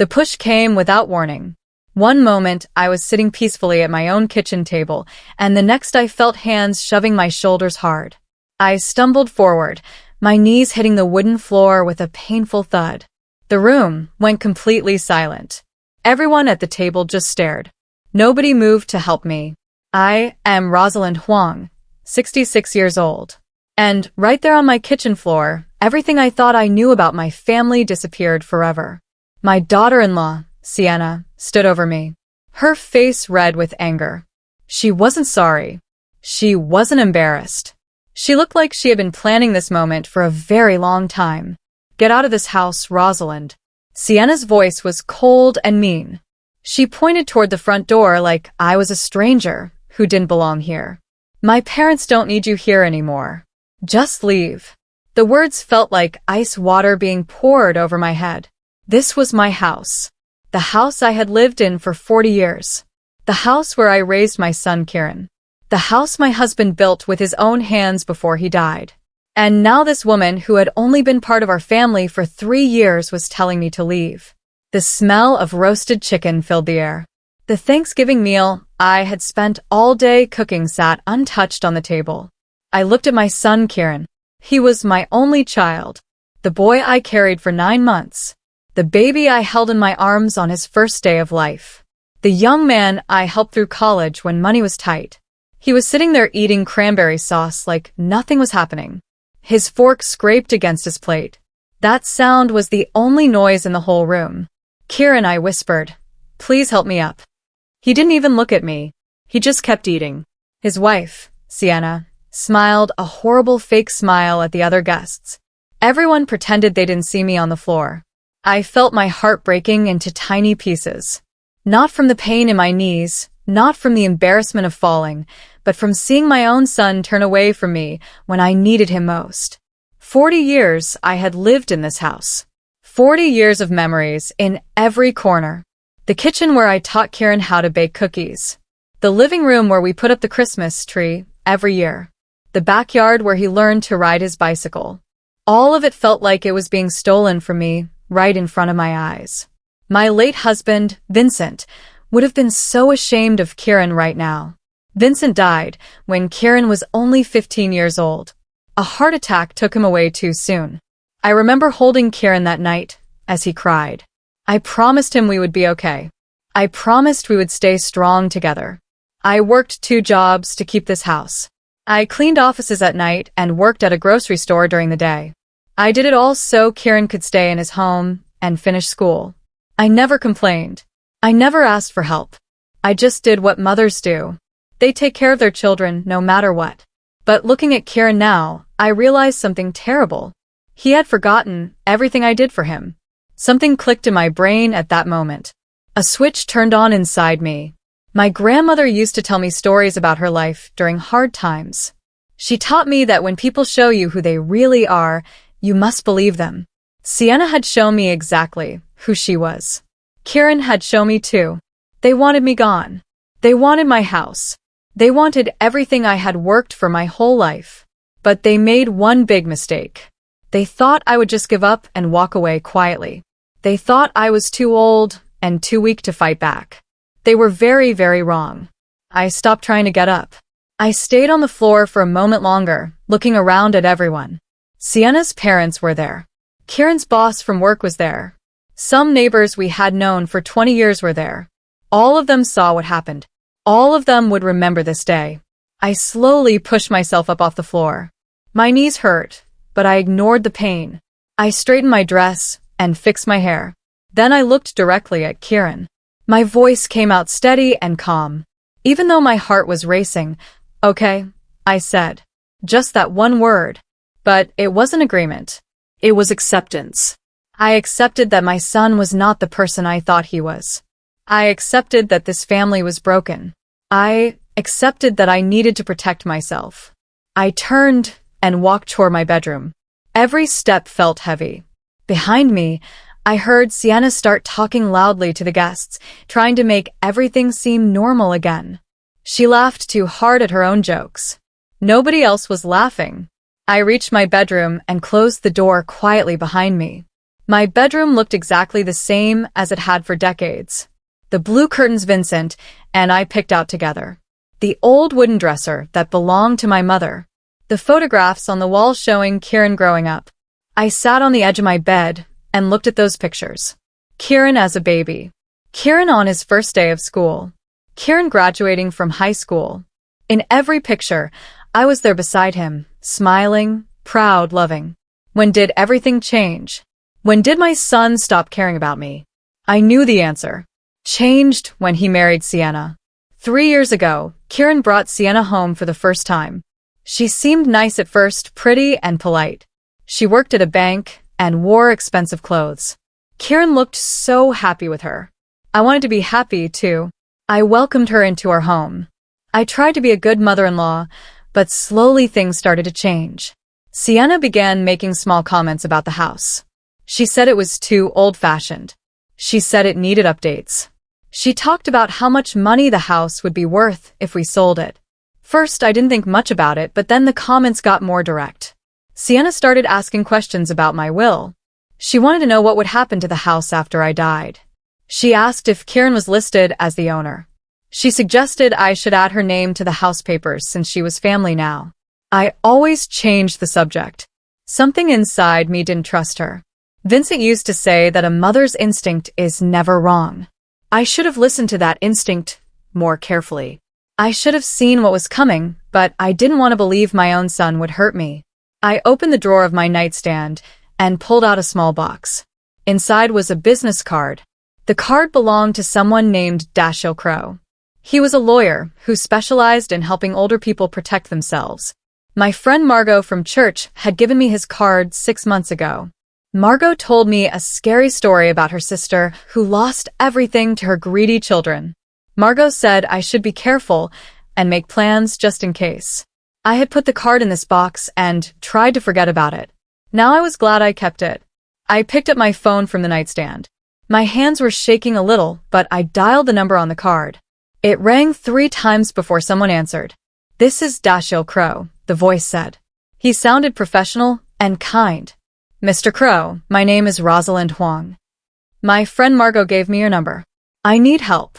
The push came without warning. One moment, I was sitting peacefully at my own kitchen table, and the next I felt hands shoving my shoulders hard. I stumbled forward, my knees hitting the wooden floor with a painful thud. The room went completely silent. Everyone at the table just stared. Nobody moved to help me. I am Rosalind Huang, 66 years old. And right there on my kitchen floor, everything I thought I knew about my family disappeared forever. My daughter-in-law, Sienna, stood over me, her face red with anger. She wasn't sorry. She wasn't embarrassed. She looked like she had been planning this moment for a very long time. "Get out of this house, Rosalind." Sienna's voice was cold and mean. She pointed toward the front door like I was a stranger who didn't belong here. "My parents don't need you here anymore. Just leave." The words felt like ice water being poured over my head. This was my house. The house I had lived in for 40 years. The house where I raised my son Kieran. The house my husband built with his own hands before he died. And now this woman who had only been part of our family for 3 years was telling me to leave. The smell of roasted chicken filled the air. The Thanksgiving meal I had spent all day cooking sat untouched on the table. I looked at my son Kieran. He was my only child. The boy I carried for 9 months. The baby I held in my arms on his first day of life. The young man I helped through college when money was tight. He was sitting there eating cranberry sauce like nothing was happening. His fork scraped against his plate. That sound was the only noise in the whole room. "Kieran," I whispered, "please help me up." He didn't even look at me. He just kept eating. His wife, Sienna, smiled a horrible fake smile at the other guests. Everyone pretended they didn't see me on the floor. I felt my heart breaking into tiny pieces. Not from the pain in my knees, not from the embarrassment of falling, but from seeing my own son turn away from me when I needed him most. 40 years I had lived in this house. 40 years of memories in every corner. The kitchen where I taught Kieran how to bake cookies. The living room where we put up the Christmas tree every year. The backyard where he learned to ride his bicycle. All of it felt like it was being stolen from me right in front of my eyes. My late husband, Vincent, would have been so ashamed of Kieran right now. Vincent died when Kieran was only 15 years old. A heart attack took him away too soon. I remember holding Kieran that night as he cried. I promised him we would be okay. I promised we would stay strong together. I worked 2 jobs to keep this house. I cleaned offices at night and worked at a grocery store during the day. I did it all so Kieran could stay in his home and finish school. I never complained. I never asked for help. I just did what mothers do. They take care of their children no matter what. But looking at Kieran now, I realized something terrible. He had forgotten everything I did for him. Something clicked in my brain at that moment. A switch turned on inside me. My grandmother used to tell me stories about her life during hard times. She taught me that when people show you who they really are, you must believe them. Sienna had shown me exactly who she was. Kieran had shown me too. They wanted me gone. They wanted my house. They wanted everything I had worked for my whole life. But they made one big mistake. They thought I would just give up and walk away quietly. They thought I was too old and too weak to fight back. They were very, very wrong. I stopped trying to get up. I stayed on the floor for a moment longer, looking around at everyone. Sienna's parents were there. Kieran's boss from work was there. Some neighbors we had known for 20 years were there. All of them saw what happened. All of them would remember this day. I slowly pushed myself up off the floor. My knees hurt, but I ignored the pain. I straightened my dress and fixed my hair. Then I looked directly at Kieran. My voice came out steady and calm. Even though my heart was racing, "Okay," I said. Just that one word. But it wasn't agreement. It was acceptance. I accepted that my son was not the person I thought he was. I accepted that this family was broken. I accepted that I needed to protect myself. I turned and walked toward my bedroom. Every step felt heavy. Behind me, I heard Sienna start talking loudly to the guests, trying to make everything seem normal again. She laughed too hard at her own jokes. Nobody else was laughing. I reached my bedroom and closed the door quietly behind me. My bedroom looked exactly the same as it had for decades. The blue curtains Vincent and I picked out together. The old wooden dresser that belonged to my mother. The photographs on the wall showing Kieran growing up. I sat on the edge of my bed and looked at those pictures. Kieran as a baby. Kieran on his first day of school. Kieran graduating from high school. In every picture, I was there beside him, smiling, proud, loving. When did everything change? When did my son stop caring about me? I knew the answer. Changed when he married Sienna. 3 years ago, Kieran brought Sienna home for the first time. She seemed nice at first, pretty and polite. She worked at a bank and wore expensive clothes. Kieran looked so happy with her. I wanted to be happy, too. I welcomed her into our home. I tried to be a good mother-in-law, but slowly things started to change. Sienna began making small comments about the house. She said it was too old-fashioned. She said it needed updates. She talked about how much money the house would be worth if we sold it. First, I didn't think much about it, but then the comments got more direct. Sienna started asking questions about my will. She wanted to know what would happen to the house after I died. She asked if Kieran was listed as the owner. She suggested I should add her name to the house papers since she was family now. I always changed the subject. Something inside me didn't trust her. Vincent used to say that a mother's instinct is never wrong. I should have listened to that instinct more carefully. I should have seen what was coming, but I didn't want to believe my own son would hurt me. I opened the drawer of my nightstand and pulled out a small box. Inside was a business card. The card belonged to someone named DiL Crow. He was a lawyer who specialized in helping older people protect themselves. My friend Margot from church had given me his card 6 months ago. Margot told me a scary story about her sister who lost everything to her greedy children. Margot said I should be careful and make plans just in case. I had put the card in this box and tried to forget about it. Now I was glad I kept it. I picked up my phone from the nightstand. My hands were shaking a little, but I dialed the number on the card. It rang 3 times before someone answered. "This is DiL Crow," the voice said. He sounded professional and kind. "Mr. Crow, my name is Rosalind Huang. My friend Margot gave me your number. I need help."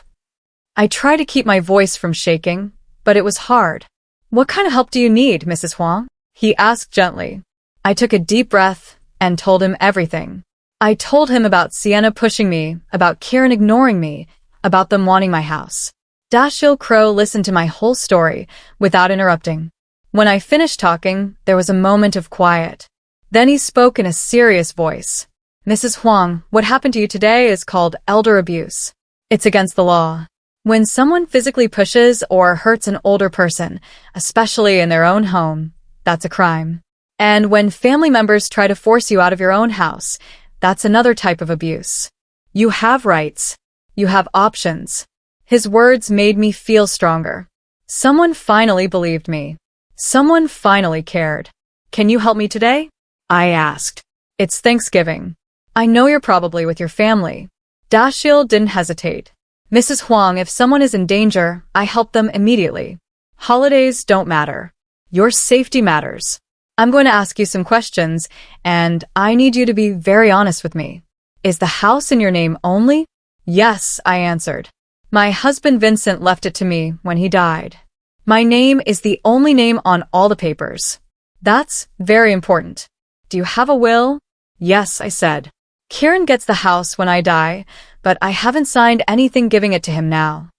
I tried to keep my voice from shaking, but it was hard. "What kind of help do you need, Mrs. Huang?" he asked gently. I took a deep breath and told him everything. I told him about Sienna pushing me, about Kieran ignoring me, about them wanting my house. DiL Crow listened to my whole story without interrupting. When I finished talking, there was a moment of quiet. Then he spoke in a serious voice. "Mrs. Huang, what happened to you today is called elder abuse. It's against the law. When someone physically pushes or hurts an older person, especially in their own home, that's a crime. And when family members try to force you out of your own house, that's another type of abuse. You have rights. You have options." His words made me feel stronger. Someone finally believed me. Someone finally cared. "Can you help me today?" I asked. "It's Thanksgiving. I know you're probably with your family." DiL didn't hesitate. "Mrs. Huang, if someone is in danger, I help them immediately. Holidays don't matter. Your safety matters. I'm going to ask you some questions, and I need you to be very honest with me. Is the house in your name only?" "Yes," I answered. "My husband Vincent left it to me when he died. My name is the only name on all the papers. That's very important. Do you have a will?" "Yes," I said. "Kieran gets the house when I die, but I haven't signed anything giving it to him now."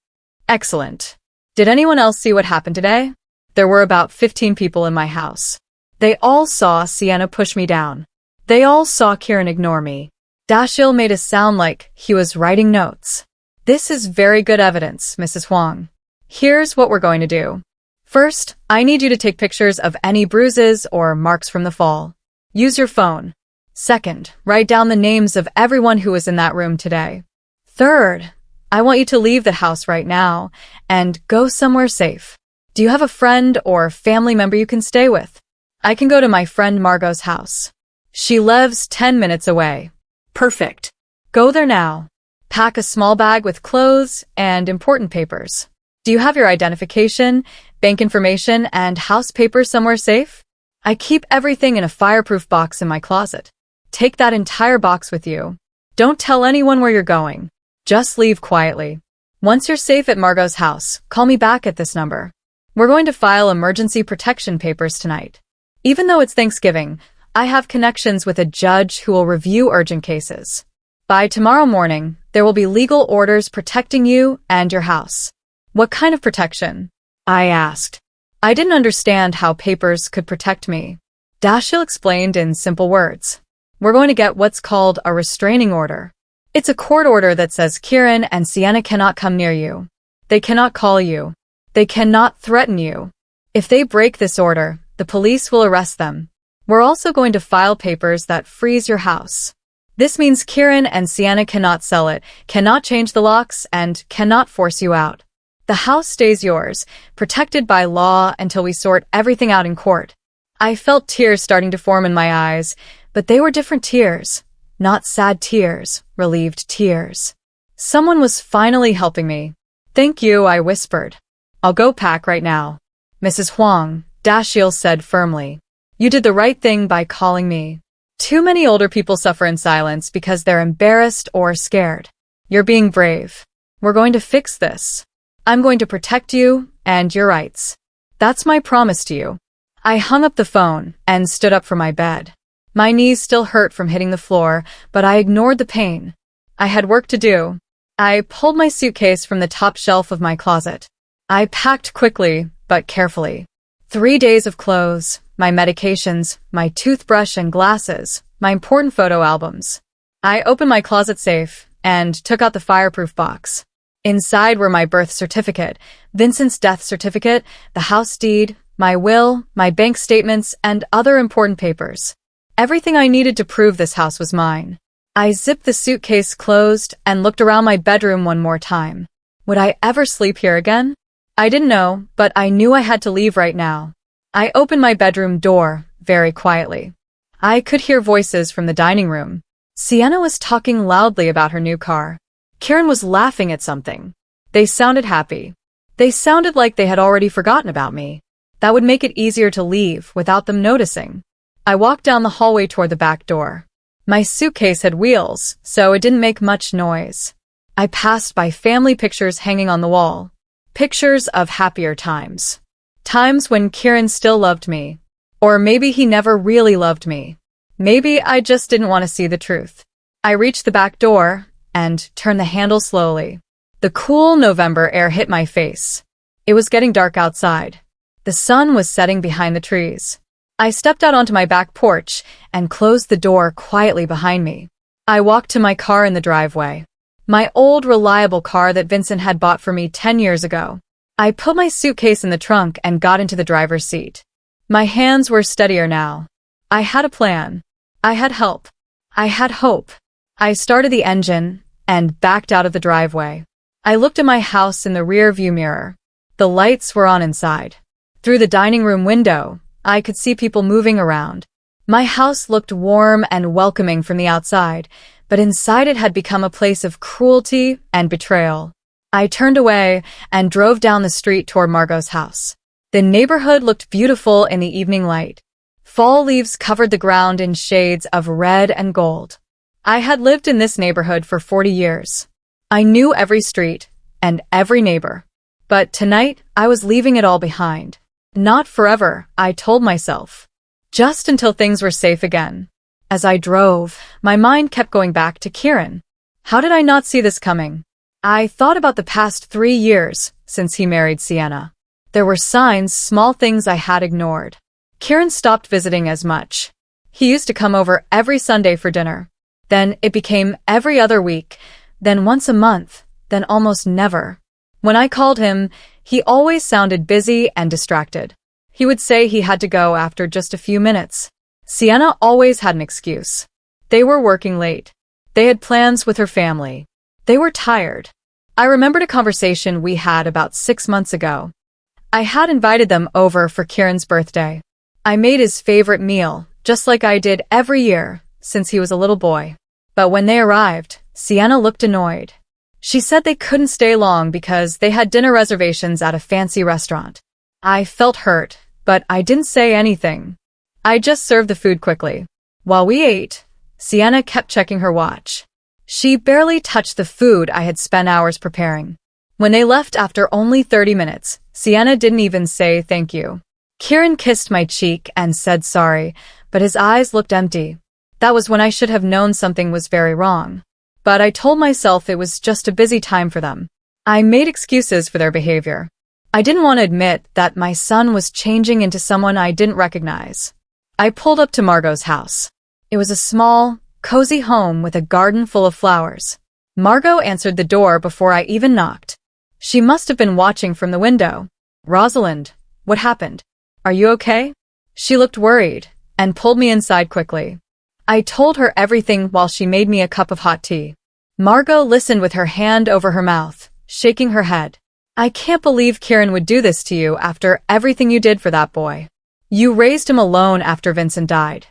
"Excellent. Did anyone else see what happened today?" There were about 15 people in my house. They all saw Sienna push me down. They all saw Kieran ignore me. DiL made a sound like he was writing notes. "This is very good evidence, Mrs. Huang. Here's what we're going to do. First, I need you to take pictures of any bruises or marks from the fall. Use your phone. Second, write down the names of everyone who was in that room today. Third, I want you to leave the house right now and go somewhere safe. Do you have a friend or family member you can stay with?" "I can go to my friend Margot's house. She lives 10 minutes away." "Perfect. Go there now. Pack a small bag with clothes and important papers. Do you have your identification, bank information, and house papers somewhere safe?" "I keep everything in a fireproof box in my closet." Take that entire box with you. Don't tell anyone where you're going. Just leave quietly. Once you're safe at Margot's house, call me back at this number. We're going to file emergency protection papers tonight. Even though it's Thanksgiving, I have connections with a judge who will review urgent cases. By tomorrow morning, there will be legal orders protecting you and your house. What kind of protection? I asked. I didn't understand how papers could protect me. DiL explained in simple words. We're going to get what's called a restraining order. It's a court order that says Kieran and Sienna cannot come near you. They cannot call you. They cannot threaten you. If they break this order, the police will arrest them. We're also going to file papers that freeze your house. This means Kieran and Sienna cannot sell it, cannot change the locks, and cannot force you out. The house stays yours, protected by law until we sort everything out in court. I felt tears starting to form in my eyes, but they were different tears. Not sad tears, relieved tears. Someone was finally helping me. Thank you, I whispered. I'll go pack right now. Mrs. Huang, DiL said firmly. You did the right thing by calling me. Too many older people suffer in silence because they're embarrassed or scared. You're being brave. We're going to fix this. I'm going to protect you and your rights. That's my promise to you. I hung up the phone and stood up from my bed. My knees still hurt from hitting the floor, but I ignored the pain. I had work to do. I pulled my suitcase from the top shelf of my closet. I packed quickly, but carefully. 3 days of clothes, my medications, my toothbrush and glasses, my important photo albums. I opened my closet safe and took out the fireproof box. Inside were my birth certificate, Vincent's death certificate, the house deed, my will, my bank statements, and other important papers. Everything I needed to prove this house was mine. I zipped the suitcase closed and looked around my bedroom one more time. Would I ever sleep here again? I didn't know, but I knew I had to leave right now. I opened my bedroom door, very quietly. I could hear voices from the dining room. Sienna was talking loudly about her new car. Kieran was laughing at something. They sounded happy. They sounded like they had already forgotten about me. That would make it easier to leave without them noticing. I walked down the hallway toward the back door. My suitcase had wheels, so it didn't make much noise. I passed by family pictures hanging on the wall. Pictures of happier times. Times when Kieran still loved me. Or maybe he never really loved me. Maybe I just didn't want to see the truth. I reached the back door and turned the handle slowly. The cool November air hit my face. It was getting dark outside. The sun was setting behind the trees. I stepped out onto my back porch and closed the door quietly behind me. I walked to my car in the driveway. My old, reliable car that Vincent had bought for me 10 years ago. I put my suitcase in the trunk and got into the driver's seat. My hands were steadier now. I had a plan. I had help. I had hope. I started the engine and backed out of the driveway. I looked at my house in the rear-view mirror. The lights were on inside. Through the dining room window, I could see people moving around. My house looked warm and welcoming from the outside, but inside it had become a place of cruelty and betrayal. I turned away and drove down the street toward Margot's house. The neighborhood looked beautiful in the evening light. Fall leaves covered the ground in shades of red and gold. I had lived in this neighborhood for 40 years. I knew every street and every neighbor. But tonight, I was leaving it all behind. Not forever, I told myself. Just until things were safe again. As I drove, my mind kept going back to Kieran. How did I not see this coming? I thought about the past 3 years since he married Sienna. There were signs, small things I had ignored. Kieran stopped visiting as much. He used to come over every Sunday for dinner. Then it became every other week, then once a month, then almost never. When I called him, he always sounded busy and distracted. He would say he had to go after just a few minutes. Sienna always had an excuse. They were working late. They had plans with her family. They were tired. I remembered a conversation we had about 6 months ago. I had invited them over for Kieran's birthday. I made his favorite meal, just like I did every year, since he was a little boy. But when they arrived, Sienna looked annoyed. She said they couldn't stay long because they had dinner reservations at a fancy restaurant. I felt hurt, but I didn't say anything. I just served the food quickly. While we ate, Sienna kept checking her watch. She barely touched the food I had spent hours preparing. When they left after only 30 minutes, Sienna didn't even say thank you. Kieran kissed my cheek and said sorry, but his eyes looked empty. That was when I should have known something was very wrong. But I told myself it was just a busy time for them. I made excuses for their behavior. I didn't want to admit that my son was changing into someone I didn't recognize. I pulled up to Margot's house. It was a small, cozy home with a garden full of flowers. Margot answered the door before I even knocked. She must have been watching from the window. "Rosalind, what happened? Are you okay?" She looked worried and pulled me inside quickly. I told her everything while she made me a cup of hot tea. Margot listened with her hand over her mouth, shaking her head. "I can't believe Kieran would do this to you after everything you did for that boy. You raised him alone after Vincent died.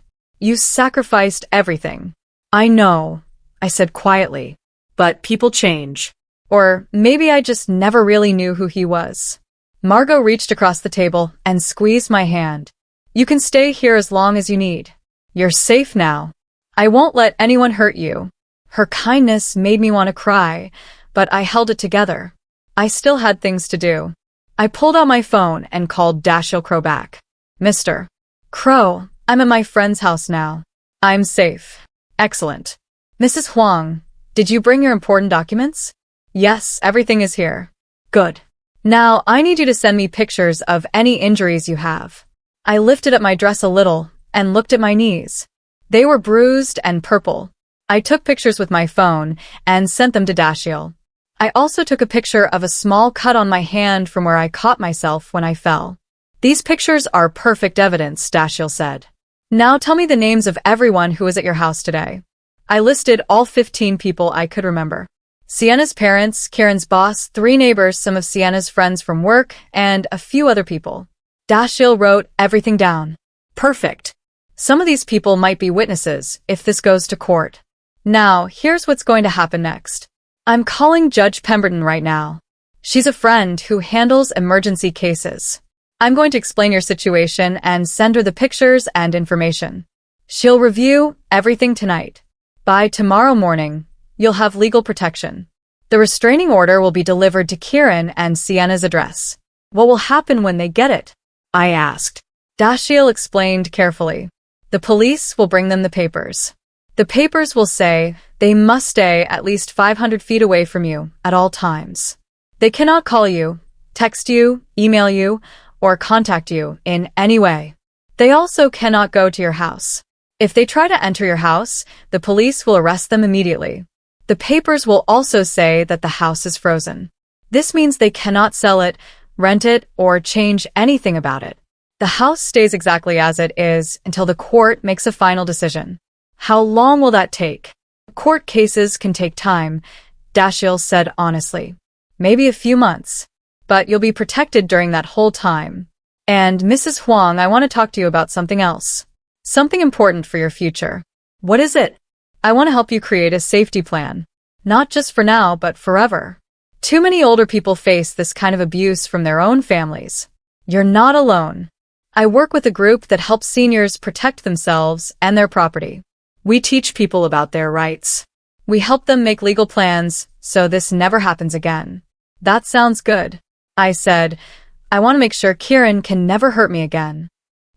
You sacrificed everything." "I know," I said quietly, "but people change. Or maybe I just never really knew who he was." Margot reached across the table and squeezed my hand. "You can stay here as long as you need. You're safe now. I won't let anyone hurt you." Her kindness made me want to cry, but I held it together. I still had things to do. I pulled out my phone and called DiL Crow back. "Mr. Crow, I'm at my friend's house now. I'm safe." "Excellent. Mrs. Huang, did you bring your important documents?" "Yes, everything is here." "Good. Now I need you to send me pictures of any injuries you have." I lifted up my dress a little and looked at my knees. They were bruised and purple. I took pictures with my phone and sent them to DiL. I also took a picture of a small cut on my hand from where I caught myself when I fell. "These pictures are perfect evidence," DiL said. "Now tell me the names of everyone who was at your house today." I listed all 15 people I could remember. Sienna's parents, Kieran's boss, 3 neighbors, some of Sienna's friends from work, and a few other people. DiL wrote everything down. "Perfect. Some of these people might be witnesses if this goes to court. Now, here's what's going to happen next. I'm calling Judge Pemberton right now. She's a friend who handles emergency cases. I'm going to explain your situation and send her the pictures and information. She'll review everything tonight. By tomorrow morning, you'll have legal protection. The restraining order will be delivered to Kieran and Sienna's address." "What will happen when they get it?" I asked. DiL explained carefully. "The police will bring them the papers. The papers will say they must stay at least 500 feet away from you at all times. They cannot call you, text you, email you, or contact you in any way. They also cannot go to your house. If they try to enter your house, the police will arrest them immediately. The papers will also say that the house is frozen. This means they cannot sell it, rent it, or change anything about it. The house stays exactly as it is until the court makes a final decision." "How long will that take?" "Court cases can take time," DiL said honestly. "Maybe a few months. But you'll be protected during that whole time. And Mrs. Huang, I want to talk to you about something else. Something important for your future." "What is it?" "I want to help you create a safety plan. Not just for now, but forever. Too many older people face this kind of abuse from their own families. You're not alone. I work with a group that helps seniors protect themselves and their property. We teach people about their rights. We help them make legal plans so this never happens again." "That sounds good," I said. "I want to make sure Kieran can never hurt me again."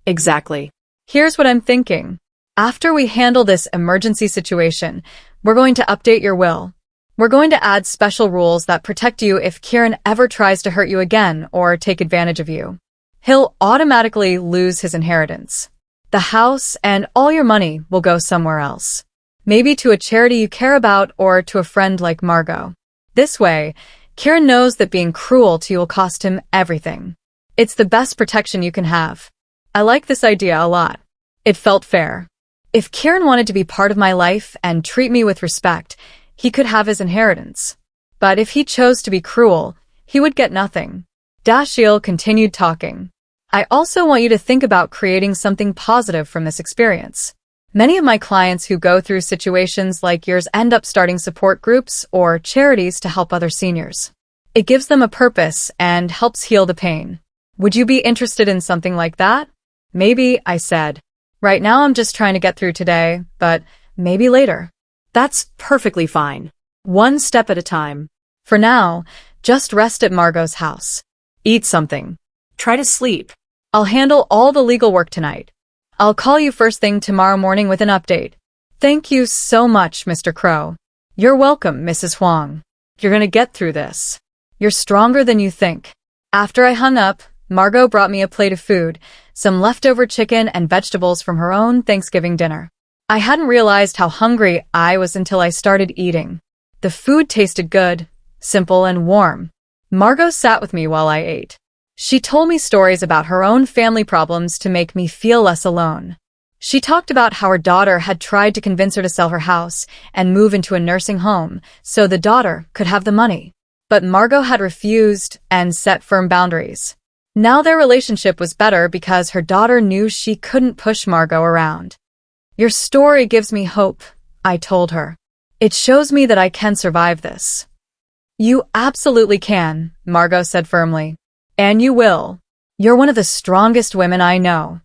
"Exactly. Here's what I'm thinking. After we handle this emergency situation, we're going to update your will. We're going to add special rules that protect you if Kieran ever tries to hurt you again or take advantage of you. He'll automatically lose his inheritance. The house and all your money will go somewhere else. Maybe to a charity you care about or to a friend like Margot. This way, Kieran knows that being cruel to you will cost him everything. It's the best protection you can have." I like this idea a lot. It felt fair. If Kieran wanted to be part of my life and treat me with respect, he could have his inheritance. But if he chose to be cruel, he would get nothing. DiL continued talking. "I also want you to think about creating something positive from this experience. Many of my clients who go through situations like yours end up starting support groups or charities to help other seniors. It gives them a purpose and helps heal the pain. Would you be interested in something like that?" "Maybe," I said. "Right now I'm just trying to get through today, but maybe later. That's perfectly fine. One step at a time. For now, just rest at Margot's house. Eat something. Try to sleep. I'll handle all the legal work tonight. I'll call you first thing tomorrow morning with an update. Thank you so much, Mr. Crow. You're welcome, Mrs. Huang. You're gonna get through this. You're stronger than you think. After I hung up, Margot brought me a plate of food, some leftover chicken and vegetables from her own Thanksgiving dinner. I hadn't realized how hungry I was until I started eating. The food tasted good, simple and warm. Margot sat with me while I ate. She told me stories about her own family problems to make me feel less alone. She talked about how her daughter had tried to convince her to sell her house and move into a nursing home so the daughter could have the money. But Margot had refused and set firm boundaries. Now their relationship was better because her daughter knew she couldn't push Margot around. Your story gives me hope, I told her. It shows me that I can survive this. You absolutely can, Margot said firmly. And you will. You're one of the strongest women I know.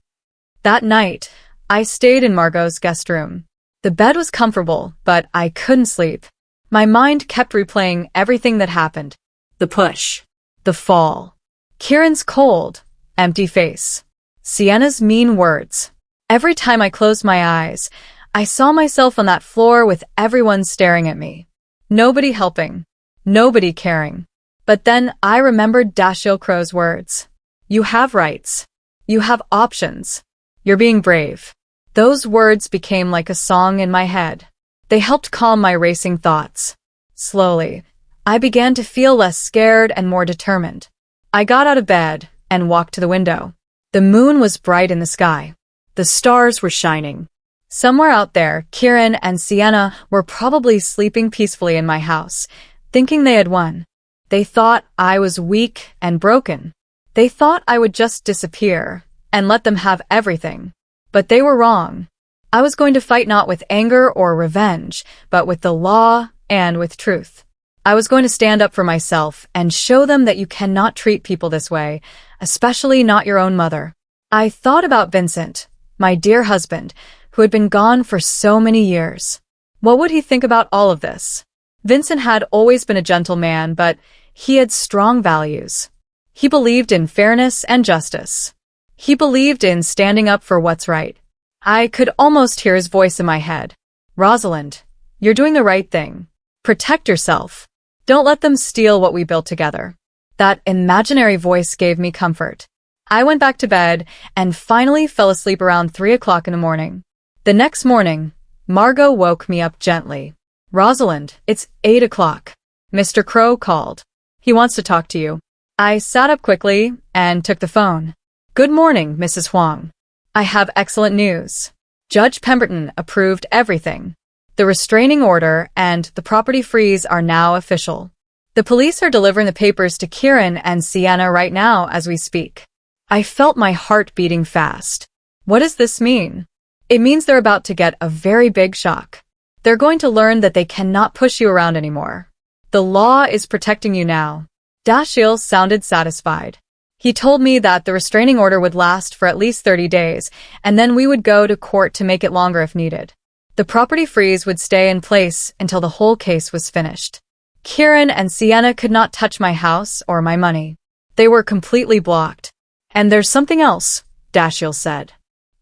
That night, I stayed in Margot's guest room. The bed was comfortable, but I couldn't sleep. My mind kept replaying everything that happened. The push. The fall. Kieran's cold, empty face. Sienna's mean words. Every time I closed my eyes, I saw myself on that floor with everyone staring at me. Nobody helping. Nobody caring. But then I remembered DiL Crow's words. You have rights. You have options. You're being brave. Those words became like a song in my head. They helped calm my racing thoughts. Slowly, I began to feel less scared and more determined. I got out of bed and walked to the window. The moon was bright in the sky. The stars were shining. Somewhere out there, Kieran and Sienna were probably sleeping peacefully in my house, thinking they had won. They thought I was weak and broken. They thought I would just disappear and let them have everything. But they were wrong. I was going to fight not with anger or revenge, but with the law and with truth. I was going to stand up for myself and show them that you cannot treat people this way, especially not your own mother. I thought about Vincent, my dear husband, who had been gone for so many years. What would he think about all of this? Vincent had always been a gentle man, but he had strong values. He believed in fairness and justice. He believed in standing up for what's right. I could almost hear his voice in my head. Rosalind, you're doing the right thing. Protect yourself. Don't let them steal what we built together. That imaginary voice gave me comfort. I went back to bed and finally fell asleep around 3 o'clock in the morning. The next morning, Margot woke me up gently. Rosalind, it's 8 o'clock. Mr. Crow called. He wants to talk to you. I sat up quickly and took the phone. Good morning, Mrs. Huang. I have excellent news. Judge Pemberton approved everything. The restraining order and the property freeze are now official. The police are delivering the papers to Kieran and Sienna right now as we speak. I felt my heart beating fast. What does this mean? It means they're about to get a very big shock. They're going to learn that they cannot push you around anymore. The law is protecting you now. DiL sounded satisfied. He told me that the restraining order would last for at least 30 days, and then we would go to court to make it longer if needed. The property freeze would stay in place until the whole case was finished. Kieran and Sienna could not touch my house or my money. They were completely blocked. And there's something else, DiL said.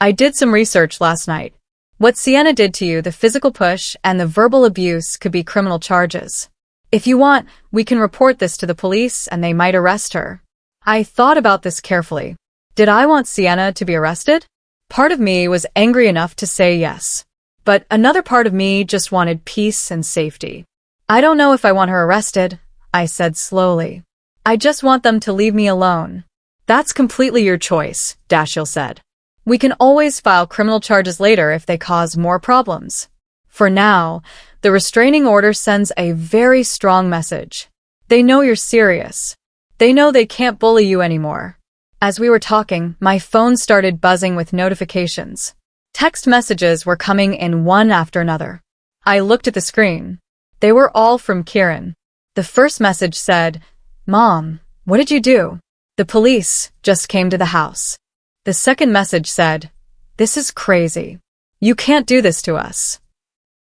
I did some research last night. What Sienna did to you, the physical push and the verbal abuse, could be criminal charges. If you want, we can report this to the police and they might arrest her. I thought about this carefully. Did I want Sienna to be arrested? Part of me was angry enough to say yes. But another part of me just wanted peace and safety. I don't know if I want her arrested, I said slowly. I just want them to leave me alone. That's completely your choice, DiL said. We can always file criminal charges later if they cause more problems. For now, the restraining order sends a very strong message. They know you're serious. They know they can't bully you anymore. As we were talking, my phone started buzzing with notifications. Text messages were coming in one after another. I looked at the screen. They were all from Kieran. The first message said, "Mom, what did you do? The police just came to the house." The second message said, "This is crazy. You can't do this to us."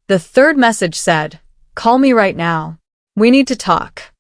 The third message said, "Call me right now. We need to talk."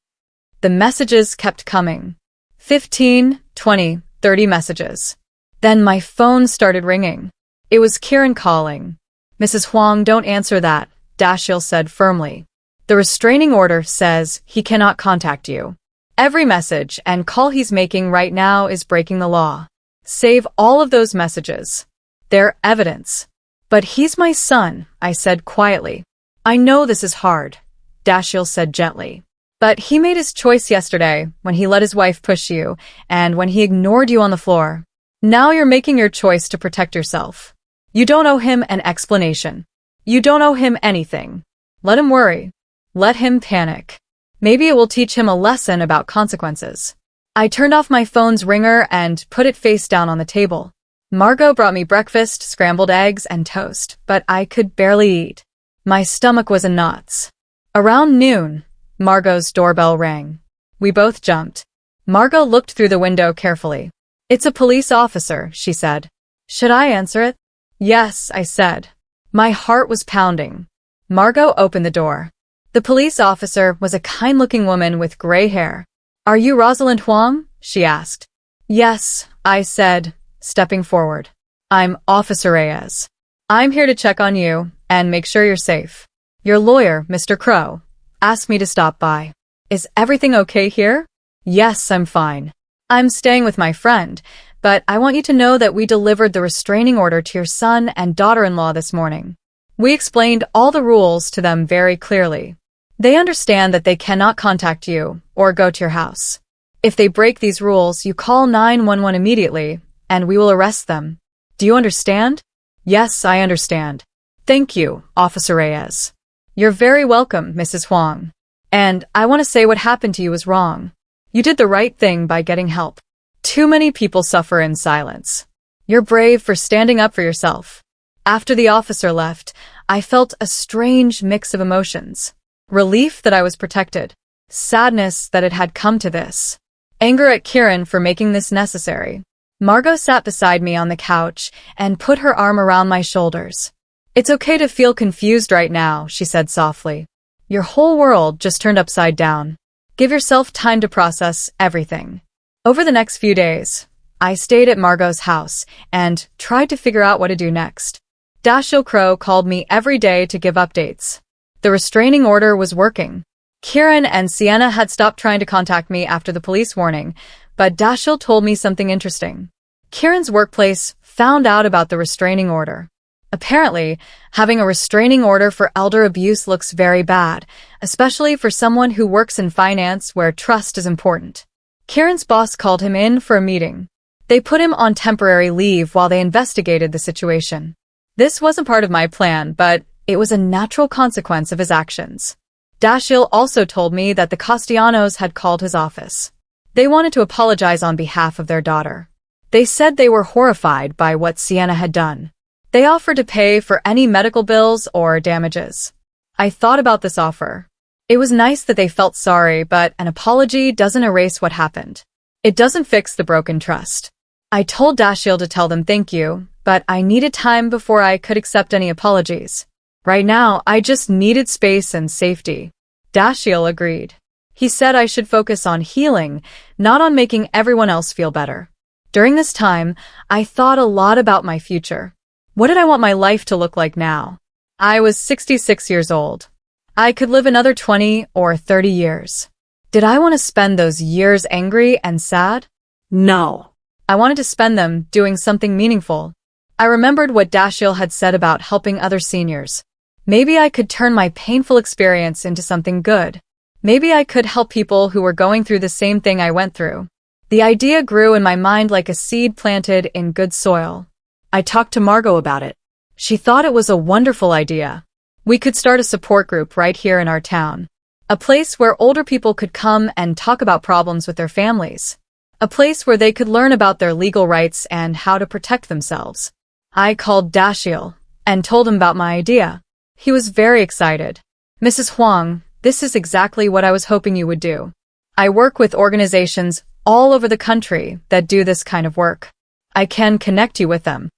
The messages kept coming. 15, 20, 30 messages. Then my phone started ringing. It was Kieran calling. "Mrs. Huang, don't answer that," DiL said firmly. "The restraining order says he cannot contact you. Every message and call he's making right now is breaking the law. Save all of those messages. They're evidence." "But he's my son," I said quietly. "I know this is hard," DiL said gently. "But he made his choice yesterday when he let his wife push you and when he ignored you on the floor. Now you're making your choice to protect yourself. You don't owe him an explanation. You don't owe him anything. Let him worry. Let him panic. Maybe it will teach him a lesson about consequences." I turned off my phone's ringer and put it face down on the table. Margot brought me breakfast, scrambled eggs, and toast, but I could barely eat. My stomach was in knots. Around noon, Margot's doorbell rang. We both jumped. Margot looked through the window carefully. "It's a police officer," she said. "Should I answer it?" "Yes," I said. My heart was pounding. Margot opened the door. The police officer was a kind-looking woman with gray hair. "Are you Rosalind Huang?" she asked. "Yes," I said, stepping forward. "I'm Officer Reyes. I'm here to check on you and make sure you're safe. Your lawyer, Mr. Crow, asked me to stop by. Is everything okay here?" "Yes, I'm fine. I'm staying with my friend, but I want you to know that we delivered the restraining order to your son and daughter-in-law this morning. We explained all the rules to them very clearly. They understand that they cannot contact you or go to your house. If they break these rules, you call 911 immediately, and we will arrest them. Do you understand?" "Yes, I understand. Thank you, Officer Reyes." "You're very welcome, Mrs. Huang. And I want to say what happened to you was wrong. You did the right thing by getting help. Too many people suffer in silence. You're brave for standing up for yourself." After the officer left, I felt a strange mix of emotions. Relief that I was protected. Sadness that it had come to this. Anger at Kieran for making this necessary. Margot sat beside me on the couch and put her arm around my shoulders. "It's okay to feel confused right now," she said softly. "Your whole world just turned upside down. Give yourself time to process everything." Over the next few days, I stayed at Margot's house and tried to figure out what to do next. DiL Crow called me every day to give updates. The restraining order was working. Kieran and Sienna had stopped trying to contact me after the police warning, but DiL told me something interesting. Kieran's workplace found out about the restraining order. Apparently, having a restraining order for elder abuse looks very bad, especially for someone who works in finance where trust is important. Kieran's boss called him in for a meeting. They put him on temporary leave while they investigated the situation. This wasn't part of my plan, but it was a natural consequence of his actions. DiL also told me that the Castellanos had called his office. They wanted to apologize on behalf of their daughter. They said they were horrified by what Sienna had done. They offered to pay for any medical bills or damages. I thought about this offer. It was nice that they felt sorry, but an apology doesn't erase what happened. It doesn't fix the broken trust. I told DiL to tell them thank you, but I needed time before I could accept any apologies. Right now, I just needed space and safety. DiL agreed. He said I should focus on healing, not on making everyone else feel better. During this time, I thought a lot about my future. What did I want my life to look like now? I was 66 years old. I could live another 20 or 30 years. Did I want to spend those years angry and sad? No. I wanted to spend them doing something meaningful. I remembered what DiL had said about helping other seniors. Maybe I could turn my painful experience into something good. Maybe I could help people who were going through the same thing I went through. The idea grew in my mind like a seed planted in good soil. I talked to Margot about it. She thought it was a wonderful idea. We could start a support group right here in our town. A place where older people could come and talk about problems with their families. A place where they could learn about their legal rights and how to protect themselves. I called DiL and told him about my idea. He was very excited. "Mrs. Huang, this is exactly what I was hoping you would do. I work with organizations all over the country that do this kind of work. I can connect you with them.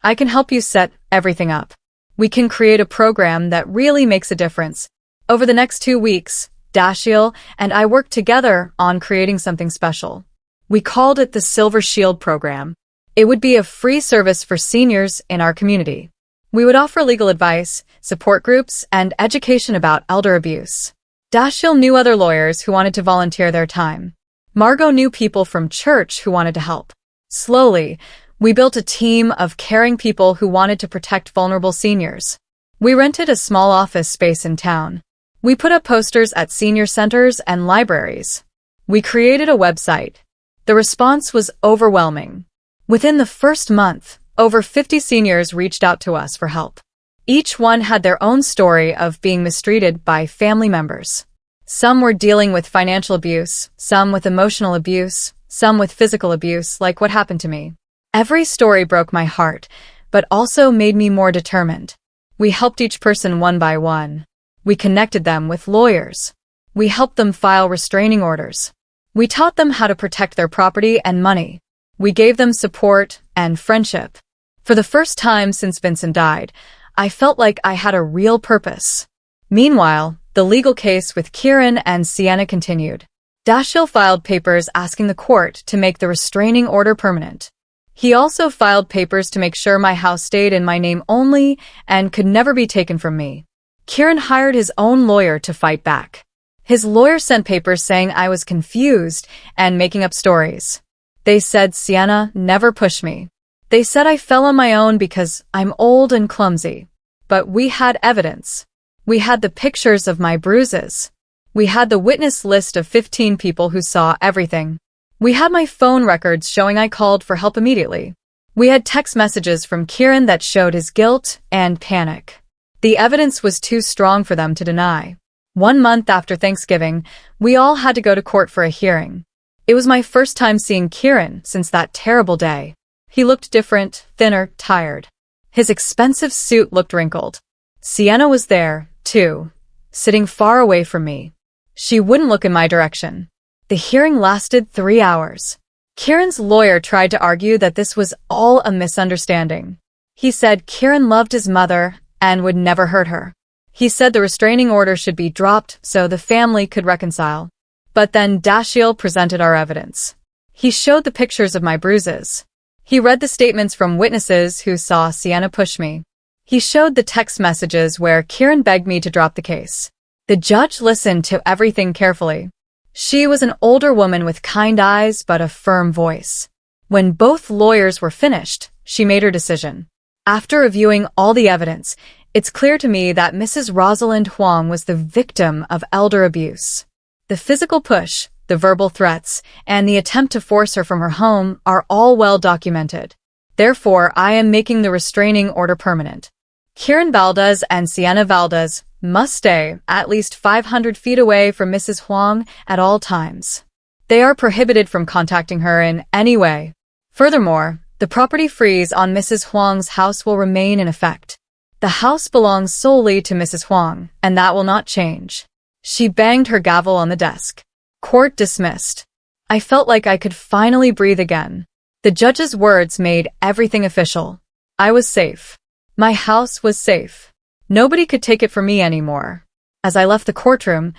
I can help you set everything up. we can create a program that really makes a difference. Over the next 2 weeks, DiL and I worked together on creating something special. We called it the Silver Shield Program. It would be a free service for seniors in our community. We would offer legal advice, support groups, and education about elder abuse. DiL knew other lawyers who wanted to volunteer their time. Margot knew people from church who wanted to help. Slowly, we built a team of caring people who wanted to protect vulnerable seniors. We rented a small office space in town. We put up posters at senior centers and libraries. We created a website. The response was overwhelming. Within the first month, over 50 seniors reached out to us for help. Each one had their own story of being mistreated by family members. Some were dealing with financial abuse, some with emotional abuse, some with physical abuse, like what happened to me. Every story broke my heart, but also made me more determined. We helped each person one by one. We connected them with lawyers. We helped them file restraining orders. We taught them how to protect their property and money. We gave them support and friendship. For the first time since Vincent died, I felt like I had a real purpose. Meanwhile, the legal case with Kieran and Sienna continued. DiL filed papers asking the court to make the restraining order permanent. He also filed papers to make sure my house stayed in my name only and could never be taken from me. Kieran hired his own lawyer to fight back. His lawyer sent papers saying I was confused and making up stories. They said Sienna never pushed me. They said I fell on my own because I'm old and clumsy. But we had evidence. We had the pictures of my bruises. We had the witness list of 15 people who saw everything. We had my phone records showing I called for help immediately. We had text messages from Kieran that showed his guilt and panic. The evidence was too strong for them to deny. 1 month after Thanksgiving, we all had to go to court for a hearing. It was my first time seeing Kieran since that terrible day. He looked different, thinner, tired. His expensive suit looked wrinkled. Sienna was there, too, sitting far away from me. She wouldn't look in my direction. The hearing lasted 3 hours. Kieran's lawyer tried to argue that this was all a misunderstanding. He said Kieran loved his mother and would never hurt her. He said the restraining order should be dropped so the family could reconcile. But then DiL presented our evidence. He showed the pictures of my bruises. He read the statements from witnesses who saw Sienna push me. He showed the text messages where Kieran begged me to drop the case. The judge listened to everything carefully. She was an older woman with kind eyes but a firm voice. When both lawyers were finished, she made her decision. After reviewing all the evidence, it's clear to me that Mrs. Rosalind Huang was the victim of elder abuse. The physical push, the verbal threats, and the attempt to force her from her home are all well documented. Therefore, I am making the restraining order permanent. Kieran Valdez and Sienna Valdez must stay at least 500 feet away from Mrs. Huang at all times. They are prohibited from contacting her in any way. Furthermore, the property freeze on Mrs. Huang's house will remain in effect. The house belongs solely to Mrs. Huang, and that will not change. She banged her gavel on the desk. Court dismissed. I felt like I could finally breathe again. The judge's words made everything official. I was safe. My house was safe. Nobody could take it from me anymore. As I left the courtroom,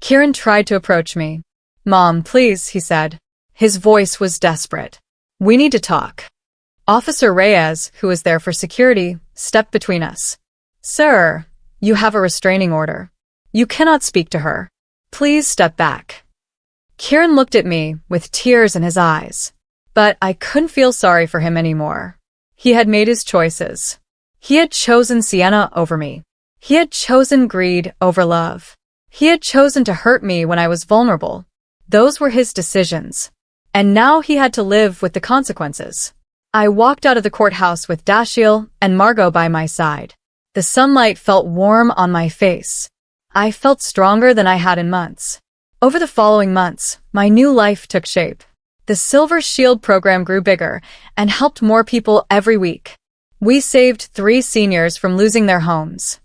Kieran tried to approach me. "Mom, please," he said. His voice was desperate. "We need to talk." Officer Reyes, who was there for security, stepped between us. "Sir, you have a restraining order. You cannot speak to her. Please step back." Kieran looked at me with tears in his eyes. But I couldn't feel sorry for him anymore. He had made his choices. He had chosen Sienna over me. He had chosen greed over love. He had chosen to hurt me when I was vulnerable. Those were his decisions. And now he had to live with the consequences. I walked out of the courthouse with DiL and Margot by my side. The sunlight felt warm on my face. I felt stronger than I had in months. Over the following months, my new life took shape. The Silver Shield program grew bigger and helped more people every week. We saved 3 seniors from losing their homes.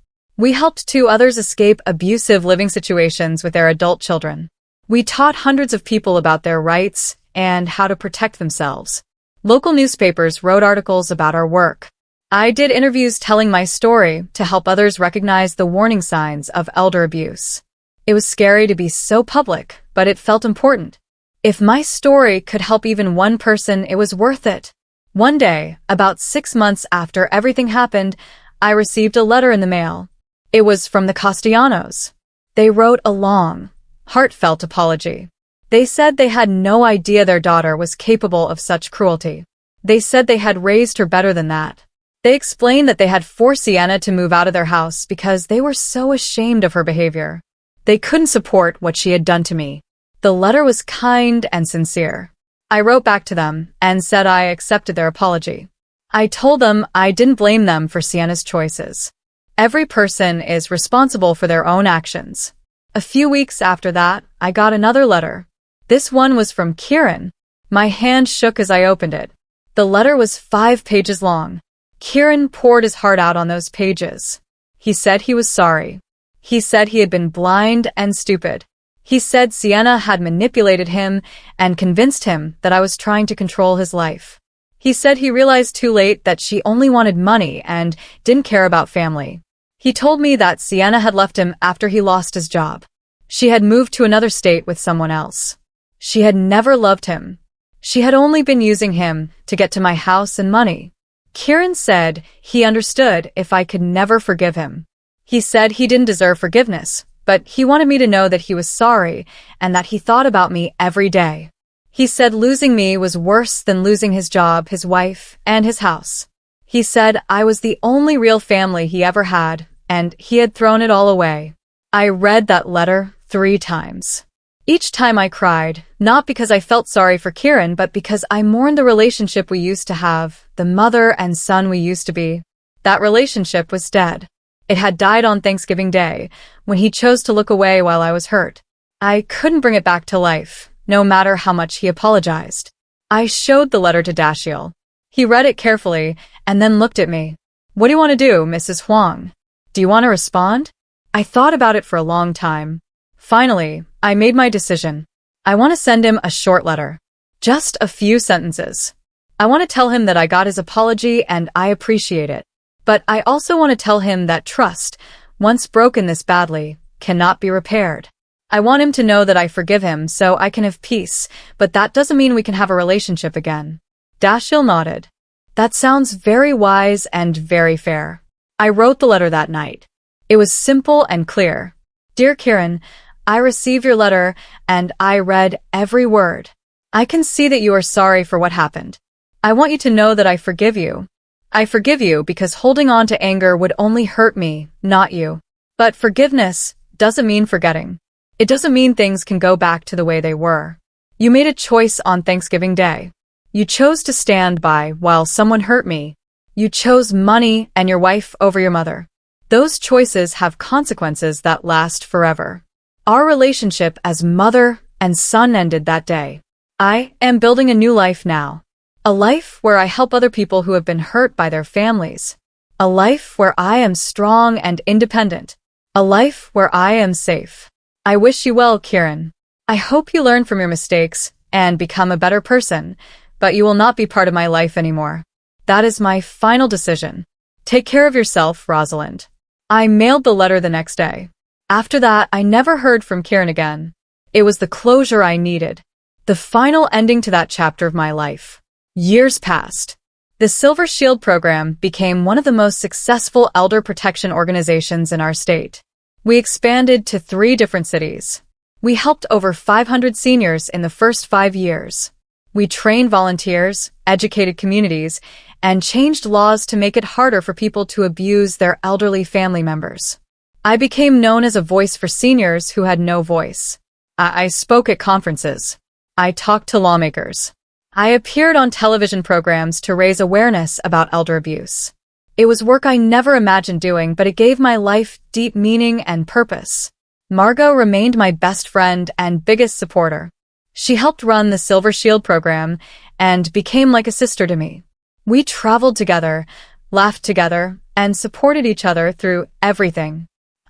We helped 2 others escape abusive living situations with their adult children. We taught hundreds of people about their rights and how to protect themselves. Local newspapers wrote articles about our work. I did interviews telling my story to help others recognize the warning signs of elder abuse. It was scary to be so public, but it felt important. If my story could help even one person, it was worth it. One day, about 6 months after everything happened, I received a letter in the mail. It was from the Castellanos. They wrote a long, heartfelt apology. They said they had no idea their daughter was capable of such cruelty. They said they had raised her better than that. They explained that they had forced Sienna to move out of their house because they were so ashamed of her behavior. They couldn't support what she had done to me. The letter was kind and sincere. I wrote back to them and said I accepted their apology. I told them I didn't blame them for Sienna's choices. Every person is responsible for their own actions. A few weeks after that, I got another letter. This one was from Kieran. My hand shook as I opened it. The letter was 5 pages long. Kieran poured his heart out on those pages. He said he was sorry. He said he had been blind and stupid. He said Sienna had manipulated him and convinced him that I was trying to control his life. He said he realized too late that she only wanted money and didn't care about family. He told me that Sienna had left him after he lost his job. She had moved to another state with someone else. She had never loved him. She had only been using him to get to my house and money. Kieran said he understood if I could never forgive him. He said he didn't deserve forgiveness, but he wanted me to know that he was sorry and that he thought about me every day. He said losing me was worse than losing his job, his wife, and his house. He said I was the only real family he ever had, and he had thrown it all away. I read that letter 3 times. Each time I cried, not because I felt sorry for Kieran, but because I mourned the relationship we used to have, the mother and son we used to be. That relationship was dead. It had died on Thanksgiving Day, when he chose to look away while I was hurt. I couldn't bring it back to life, no matter how much he apologized. I showed the letter to DiL. He read it carefully and then looked at me. "What do you want to do, Mrs. Huang? Do you want to respond?" I thought about it for a long time. Finally, I made my decision. I want to send him a short letter. Just a few sentences. I want to tell him that I got his apology and I appreciate it. But I also want to tell him that trust, once broken this badly, cannot be repaired. I want him to know that I forgive him so I can have peace, but that doesn't mean we can have a relationship again. DiL nodded. That sounds very wise and very fair. I wrote the letter that night. It was simple and clear. Dear Kieran, I received your letter and I read every word. I can see that you are sorry for what happened. I want you to know that I forgive you. I forgive you because holding on to anger would only hurt me, not you. But forgiveness doesn't mean forgetting. It doesn't mean things can go back to the way they were. You made a choice on Thanksgiving Day. You chose to stand by while someone hurt me. You chose money and your wife over your mother. Those choices have consequences that last forever. Our relationship as mother and son ended that day. I am building a new life now. A life where I help other people who have been hurt by their families. A life where I am strong and independent. A life where I am safe. I wish you well, Kieran. I hope you learn from your mistakes and become a better person, but you will not be part of my life anymore. That is my final decision. Take care of yourself, Rosalind. I mailed the letter the next day. After that, I never heard from Kieran again. It was the closure I needed. The final ending to that chapter of my life. Years passed. The Silver Shield program became one of the most successful elder protection organizations in our state. We expanded to 3 different cities. We helped over 500 seniors in the first 5 years. We trained volunteers, educated communities, and changed laws to make it harder for people to abuse their elderly family members. I became known as a voice for seniors who had no voice. I spoke at conferences. I talked to lawmakers. I appeared on television programs to raise awareness about elder abuse. It was work I never imagined doing, but it gave my life deep meaning and purpose. Margot remained my best friend and biggest supporter. She helped run the Silver Shield program and became like a sister to me. We traveled together, laughed together, and supported each other through everything.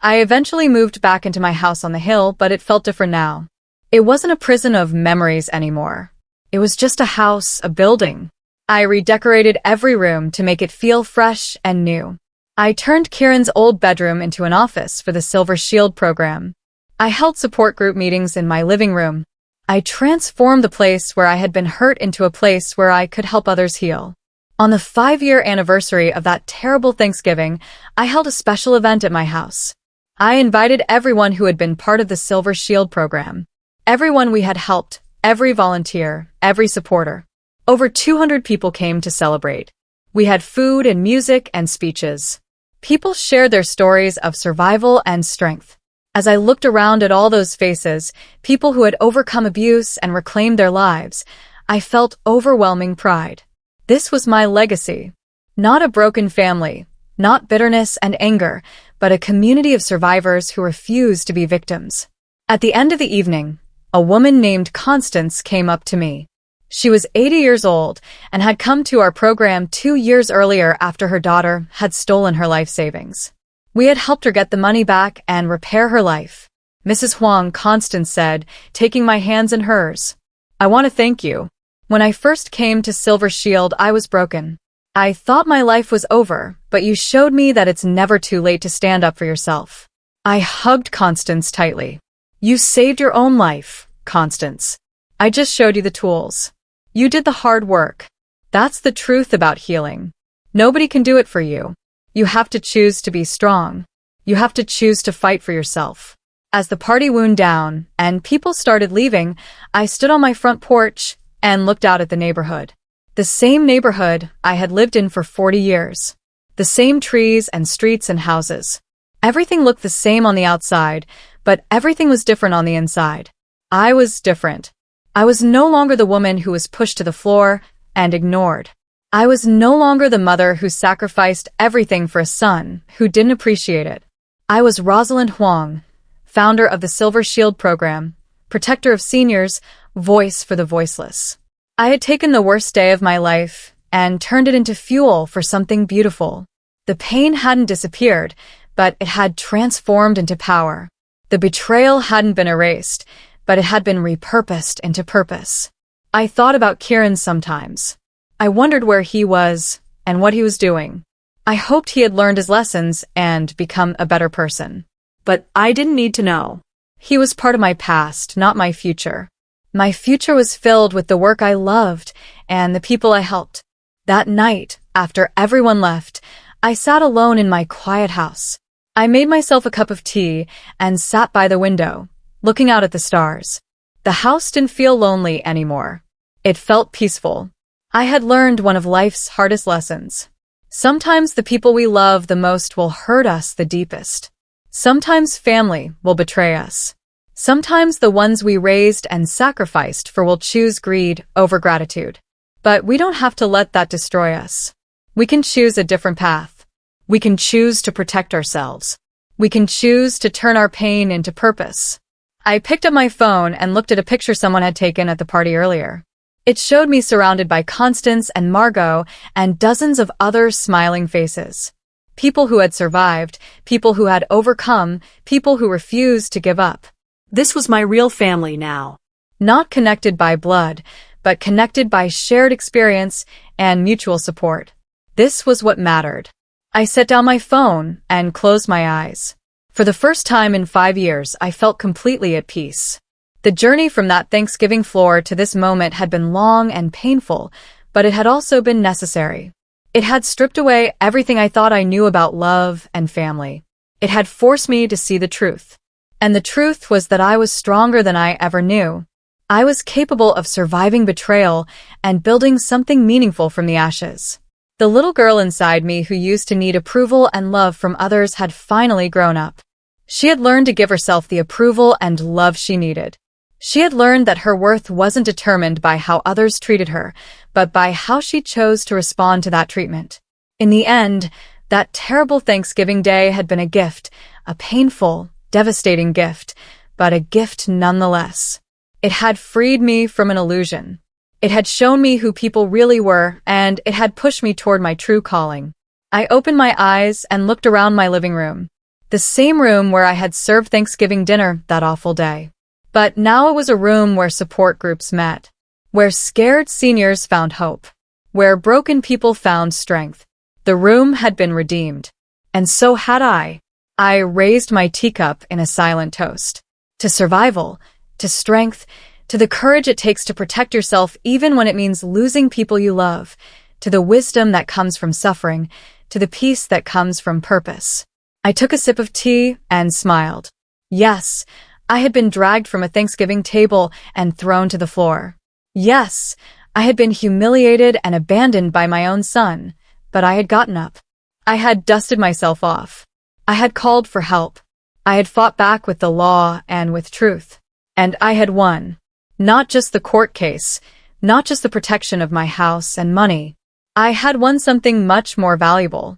I eventually moved back into my house on the hill, but it felt different now. It wasn't a prison of memories anymore. It was just a house, a building. I redecorated every room to make it feel fresh and new. I turned Kieran's old bedroom into an office for the Silver Shield program. I held support group meetings in my living room. I transformed the place where I had been hurt into a place where I could help others heal. On the 5-year anniversary of that terrible Thanksgiving, I held a special event at my house. I invited everyone who had been part of the Silver Shield program. Everyone we had helped, every volunteer, every supporter. Over 200 people came to celebrate. We had food and music and speeches. People shared their stories of survival and strength. As I looked around at all those faces, people who had overcome abuse and reclaimed their lives, I felt overwhelming pride. This was my legacy. Not a broken family, not bitterness and anger, but a community of survivors who refused to be victims. At the end of the evening, a woman named Constance came up to me. She was 80 years old and had come to our program 2 years earlier after her daughter had stolen her life savings. We had helped her get the money back and repair her life. Mrs. Huang, Constance said, taking my hands in hers. I want to thank you. When I first came to Silver Shield, I was broken. I thought my life was over, but you showed me that it's never too late to stand up for yourself. I hugged Constance tightly. You saved your own life, Constance. I just showed you the tools. You did the hard work. That's the truth about healing. Nobody can do it for you. You have to choose to be strong. You have to choose to fight for yourself. As the party wound down and people started leaving, I stood on my front porch and looked out at the neighborhood. The same neighborhood I had lived in for 40 years. The same trees and streets and houses. Everything looked the same on the outside, but everything was different on the inside. I was different. I was no longer the woman who was pushed to the floor and ignored. I was no longer the mother who sacrificed everything for a son who didn't appreciate it. I was Rosalind Huang, founder of the Silver Shield program, protector of seniors, voice for the voiceless. I had taken the worst day of my life and turned it into fuel for something beautiful. The pain hadn't disappeared, but it had transformed into power. The betrayal hadn't been erased, but it had been repurposed into purpose. I thought about Kieran sometimes. I wondered where he was and what he was doing. I hoped he had learned his lessons and become a better person. But I didn't need to know. He was part of my past, not my future. My future was filled with the work I loved and the people I helped. That night, after everyone left, I sat alone in my quiet house. I made myself a cup of tea and sat by the window, looking out at the stars. The house didn't feel lonely anymore. It felt peaceful. I had learned one of life's hardest lessons. Sometimes the people we love the most will hurt us the deepest. Sometimes family will betray us. Sometimes the ones we raised and sacrificed for will choose greed over gratitude. But we don't have to let that destroy us. We can choose a different path. We can choose to protect ourselves. We can choose to turn our pain into purpose. I picked up my phone and looked at a picture someone had taken at the party earlier. It showed me surrounded by Constance and Margot and dozens of other smiling faces. People who had survived, people who had overcome, people who refused to give up. This was my real family now. Not connected by blood, but connected by shared experience and mutual support. This was what mattered. I set down my phone and closed my eyes. For the first time in 5 years, I felt completely at peace. The journey from that Thanksgiving floor to this moment had been long and painful, but it had also been necessary. It had stripped away everything I thought I knew about love and family. It had forced me to see the truth. And the truth was that I was stronger than I ever knew. I was capable of surviving betrayal and building something meaningful from the ashes. The little girl inside me who used to need approval and love from others had finally grown up. She had learned to give herself the approval and love she needed. She had learned that her worth wasn't determined by how others treated her, but by how she chose to respond to that treatment. In the end, that terrible Thanksgiving day had been a gift, a painful, devastating gift, but a gift nonetheless. It had freed me from an illusion. It had shown me who people really were, and it had pushed me toward my true calling. I opened my eyes and looked around my living room, the same room where I had served Thanksgiving dinner that awful day. But now it was a room where support groups met, where scared seniors found hope, where broken people found strength. The room had been redeemed. And so had I. I raised my teacup in a silent toast. To survival, to strength, to the courage it takes to protect yourself even when it means losing people you love, to the wisdom that comes from suffering, to the peace that comes from purpose. I took a sip of tea and smiled. Yes, I had been dragged from a Thanksgiving table and thrown to the floor. Yes, I had been humiliated and abandoned by my own son, but I had gotten up. I had dusted myself off. I had called for help. I had fought back with the law and with truth. And I had won. Not just the court case, not just the protection of my house and money. I had won something much more valuable.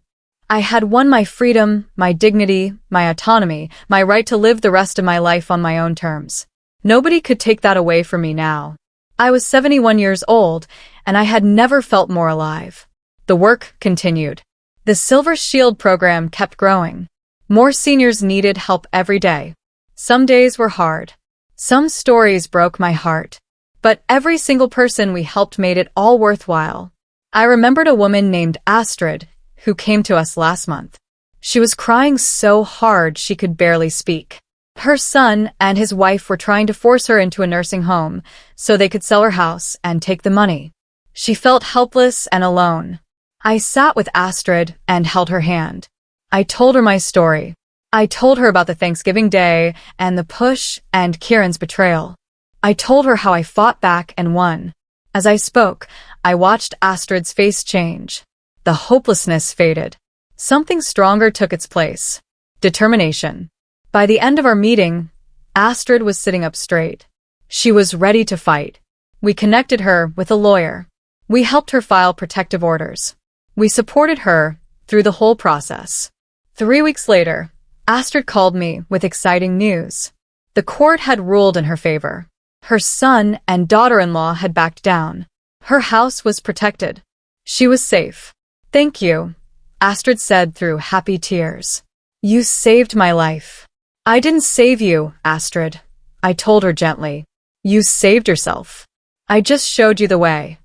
I had won my freedom, my dignity, my autonomy, my right to live the rest of my life on my own terms. Nobody could take that away from me now. I was 71 years old, and I had never felt more alive. The work continued. The Silver Shield program kept growing. More seniors needed help every day. Some days were hard. Some stories broke my heart. But every single person we helped made it all worthwhile. I remembered a woman named Astrid, who came to us last month. She was crying so hard she could barely speak. Her son and his wife were trying to force her into a nursing home so they could sell her house and take the money. She felt helpless and alone. I sat with Astrid and held her hand. I told her my story. I told her about the Thanksgiving day and the push and Kieran's betrayal. I told her how I fought back and won. As I spoke, I watched Astrid's face change. The hopelessness faded. Something stronger took its place. Determination. By the end of our meeting, Astrid was sitting up straight. She was ready to fight. We connected her with a lawyer. We helped her file protective orders. We supported her through the whole process. 3 weeks later, Astrid called me with exciting news. The court had ruled in her favor. Her son and daughter-in-law had backed down. Her house was protected. She was safe. "Thank you," Astrid said through happy tears. "You saved my life." "I didn't save you, Astrid," I told her gently. "You saved yourself. I just showed you the way."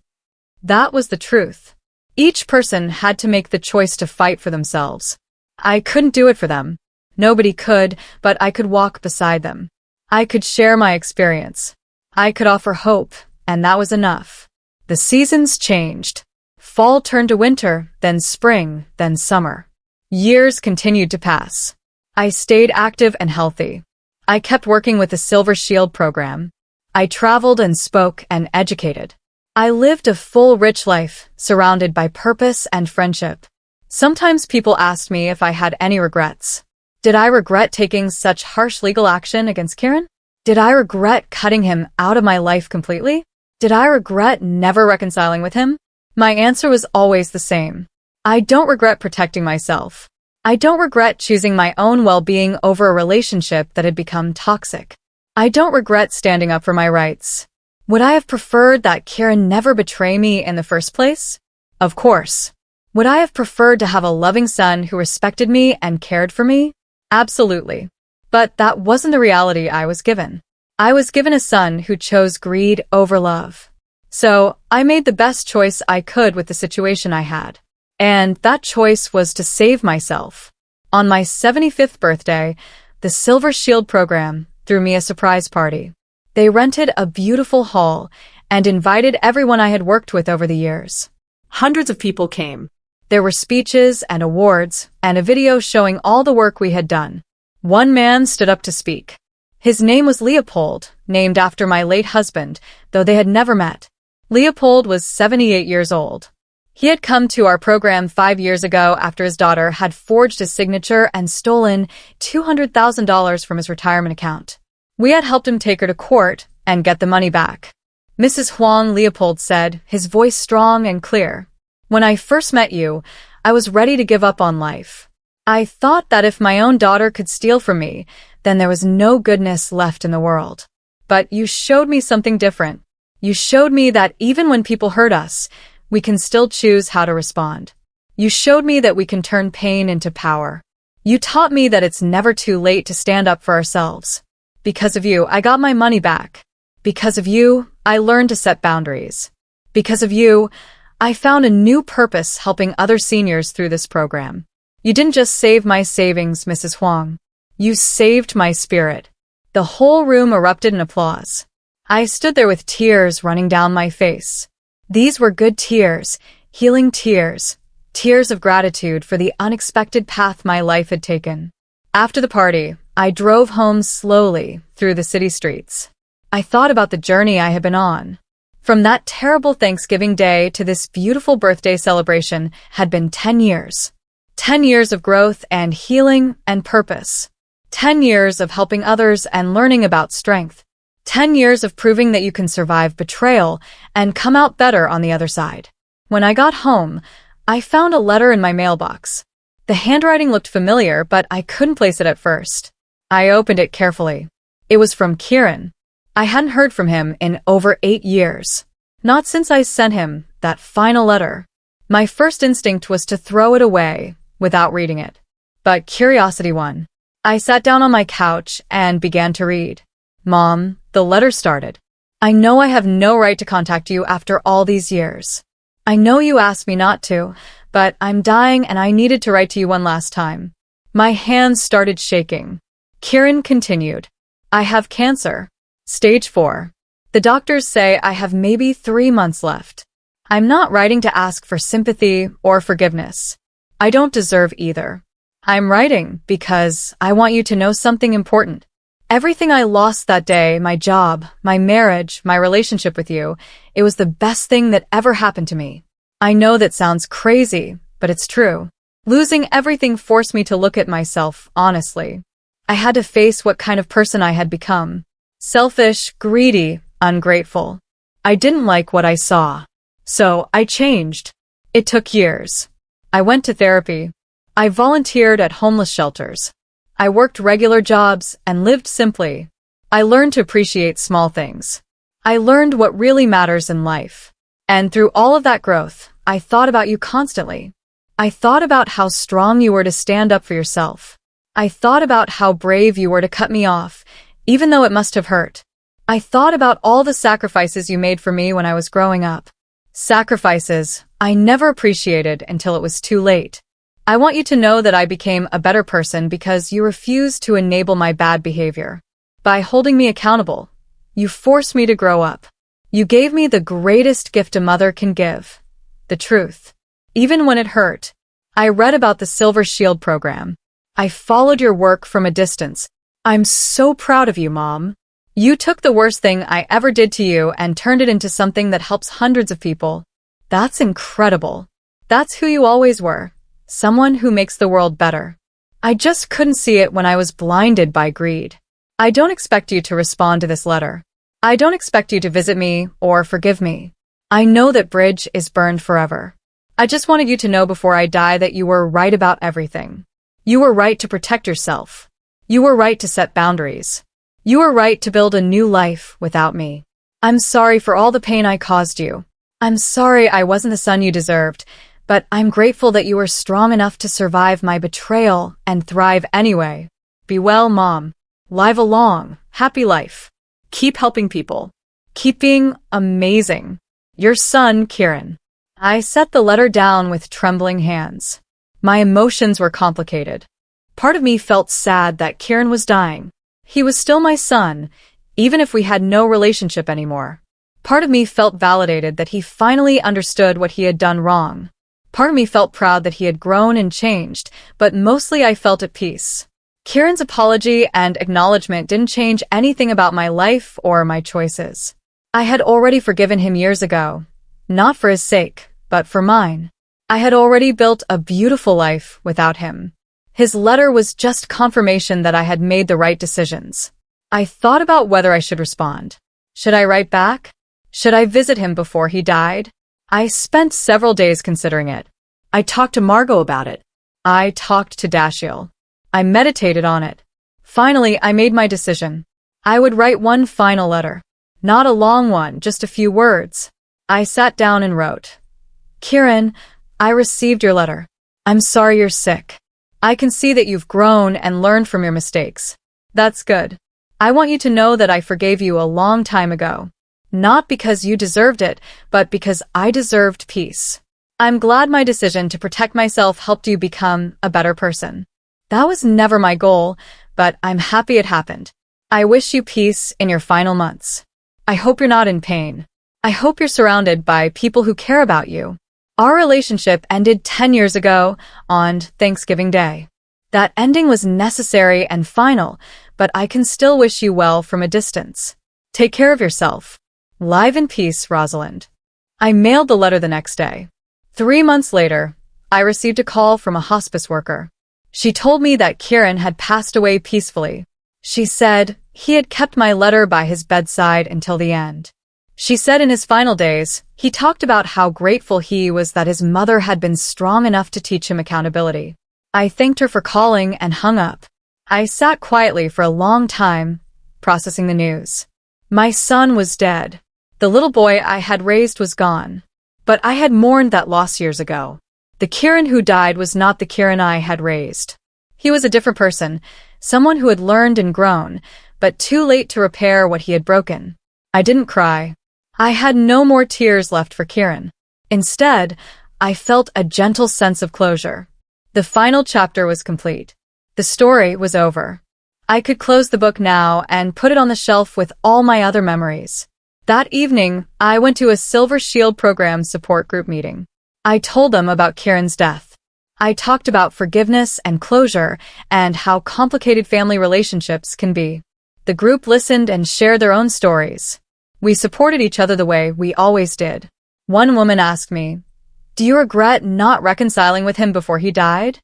That was the truth. Each person had to make the choice to fight for themselves. I couldn't do it for them. Nobody could, but I could walk beside them. I could share my experience. I could offer hope, and that was enough. The seasons changed. Fall turned to winter, then spring, then summer. Years continued to pass. I stayed active and healthy. I kept working with the Silver Shield program. I traveled and spoke and educated. I lived a full, rich life, surrounded by purpose and friendship. Sometimes people asked me if I had any regrets. Did I regret taking such harsh legal action against Kieran? Did I regret cutting him out of my life completely? Did I regret never reconciling with him? My answer was always the same. I don't regret protecting myself. I don't regret choosing my own well-being over a relationship that had become toxic. I don't regret standing up for my rights. Would I have preferred that Kieran never betray me in the first place? Of course. Would I have preferred to have a loving son who respected me and cared for me? Absolutely. But that wasn't the reality I was given. I was given a son who chose greed over love. So I made the best choice I could with the situation I had. And that choice was to save myself. On my 75th birthday, the Silver Shield program threw me a surprise party. They rented a beautiful hall and invited everyone I had worked with over the years. Hundreds of people came. There were speeches and awards and a video showing all the work we had done. One man stood up to speak. His name was Leopold, named after my late husband, though they had never met. Leopold was 78 years old. He had come to our program 5 years ago after his daughter had forged his signature and stolen $200,000 from his retirement account. We had helped him take her to court and get the money back. Mrs. Huang, Leopold said, his voice strong and clear. "When I first met you, I was ready to give up on life. I thought that if my own daughter could steal from me, then there was no goodness left in the world. But you showed me something different. You showed me that even when people hurt us, we can still choose how to respond. You showed me that we can turn pain into power. You taught me that it's never too late to stand up for ourselves. Because of you, I got my money back. Because of you, I learned to set boundaries. Because of you, I found a new purpose helping other seniors through this program. You didn't just save my savings, Mrs. Huang. You saved my spirit. The whole room erupted in applause. I stood there with tears running down my face. These were good tears, healing tears, tears of gratitude for the unexpected path my life had taken. After the party, I drove home slowly through the city streets. I thought about the journey I had been on. From that terrible Thanksgiving Day to this beautiful birthday celebration had been 10 years. 10 years of growth and healing and purpose. 10 years of helping others and learning about strength. 10 years of proving that you can survive betrayal and come out better on the other side. When I got home, I found a letter in my mailbox. The handwriting looked familiar, but I couldn't place it at first. I opened it carefully. It was from Kieran. I hadn't heard from him in over 8 years. Not since I sent him that final letter. My first instinct was to throw it away without reading it. But curiosity won. I sat down on my couch and began to read. Mom, the letter started. I know I have no right to contact you after all these years. I know you asked me not to, but I'm dying and I needed to write to you one last time. My hands started shaking. Kieran continued. I have cancer. Stage 4. The doctors say I have maybe 3 months left. I'm not writing to ask for sympathy or forgiveness. I don't deserve either. I'm writing because I want you to know something important. Everything I lost that day, my job, my marriage, my relationship with you, it was the best thing that ever happened to me. I know that sounds crazy, but it's true. Losing everything forced me to look at myself honestly. I had to face what kind of person I had become. Selfish, greedy, ungrateful. I didn't like what I saw. So I changed. It took years. I went to therapy. I volunteered at homeless shelters. I worked regular jobs and lived simply. I learned to appreciate small things. I learned what really matters in life. And through all of that growth, I thought about you constantly. I thought about how strong you were to stand up for yourself. I thought about how brave you were to cut me off, even though it must have hurt. I thought about all the sacrifices you made for me when I was growing up. Sacrifices I never appreciated until it was too late. I want you to know that I became a better person because you refused to enable my bad behavior. By holding me accountable, you forced me to grow up. You gave me the greatest gift a mother can give, the truth. Even when it hurt, I read about the Silver Shield program. I followed your work from a distance. I'm so proud of you, Mom. You took the worst thing I ever did to you and turned it into something that helps hundreds of people. That's incredible. That's who you always were. Someone who makes the world better. I just couldn't see it when I was blinded by greed. I don't expect you to respond to this letter. I don't expect you to visit me or forgive me. I know that bridge is burned forever. I just wanted you to know before I die that you were right about everything. You were right to protect yourself. You were right to set boundaries. You were right to build a new life without me. I'm sorry for all the pain I caused you. I'm sorry I wasn't the son you deserved, but I'm grateful that you were strong enough to survive my betrayal and thrive anyway. Be well, Mom. Live a long, happy life. Keep helping people. Keep being amazing. Your son, Kieran. I set the letter down with trembling hands. My emotions were complicated. Part of me felt sad that Kieran was dying. He was still my son, even if we had no relationship anymore. Part of me felt validated that he finally understood what he had done wrong. Part of me felt proud that he had grown and changed, but mostly I felt at peace. Kieran's apology and acknowledgement didn't change anything about my life or my choices. I had already forgiven him years ago, not for his sake, but for mine. I had already built a beautiful life without him. His letter was just confirmation that I had made the right decisions. I thought about whether I should respond. Should I write back? Should I visit him before he died? I spent several days considering it. I talked to Margot about it. I talked to DiL. I meditated on it. Finally, I made my decision. I would write one final letter. Not a long one, just a few words. I sat down and wrote, Kieran, I received your letter. I'm sorry you're sick. I can see that you've grown and learned from your mistakes. That's good. I want you to know that I forgave you a long time ago. Not because you deserved it, but because I deserved peace. I'm glad my decision to protect myself helped you become a better person. That was never my goal, but I'm happy it happened. I wish you peace in your final months. I hope you're not in pain. I hope you're surrounded by people who care about you. Our relationship ended 10 years ago on Thanksgiving Day. That ending was necessary and final, but I can still wish you well from a distance. Take care of yourself. Live in peace, Rosalind. I mailed the letter the next day. 3 months later, I received a call from a hospice worker. She told me that Kieran had passed away peacefully. She said he had kept my letter by his bedside until the end. She said in his final days, he talked about how grateful he was that his mother had been strong enough to teach him accountability. I thanked her for calling and hung up. I sat quietly for a long time, processing the news. My son was dead. The little boy I had raised was gone. But I had mourned that loss years ago. The Kieran who died was not the Kieran I had raised. He was a different person, someone who had learned and grown, but too late to repair what he had broken. I didn't cry. I had no more tears left for Kieran. Instead, I felt a gentle sense of closure. The final chapter was complete. The story was over. I could close the book now and put it on the shelf with all my other memories. That evening, I went to a Silver Shield program support group meeting. I told them about Kieran's death. I talked about forgiveness and closure and how complicated family relationships can be. The group listened and shared their own stories. We supported each other the way we always did. One woman asked me, "Do you regret not reconciling with him before he died?"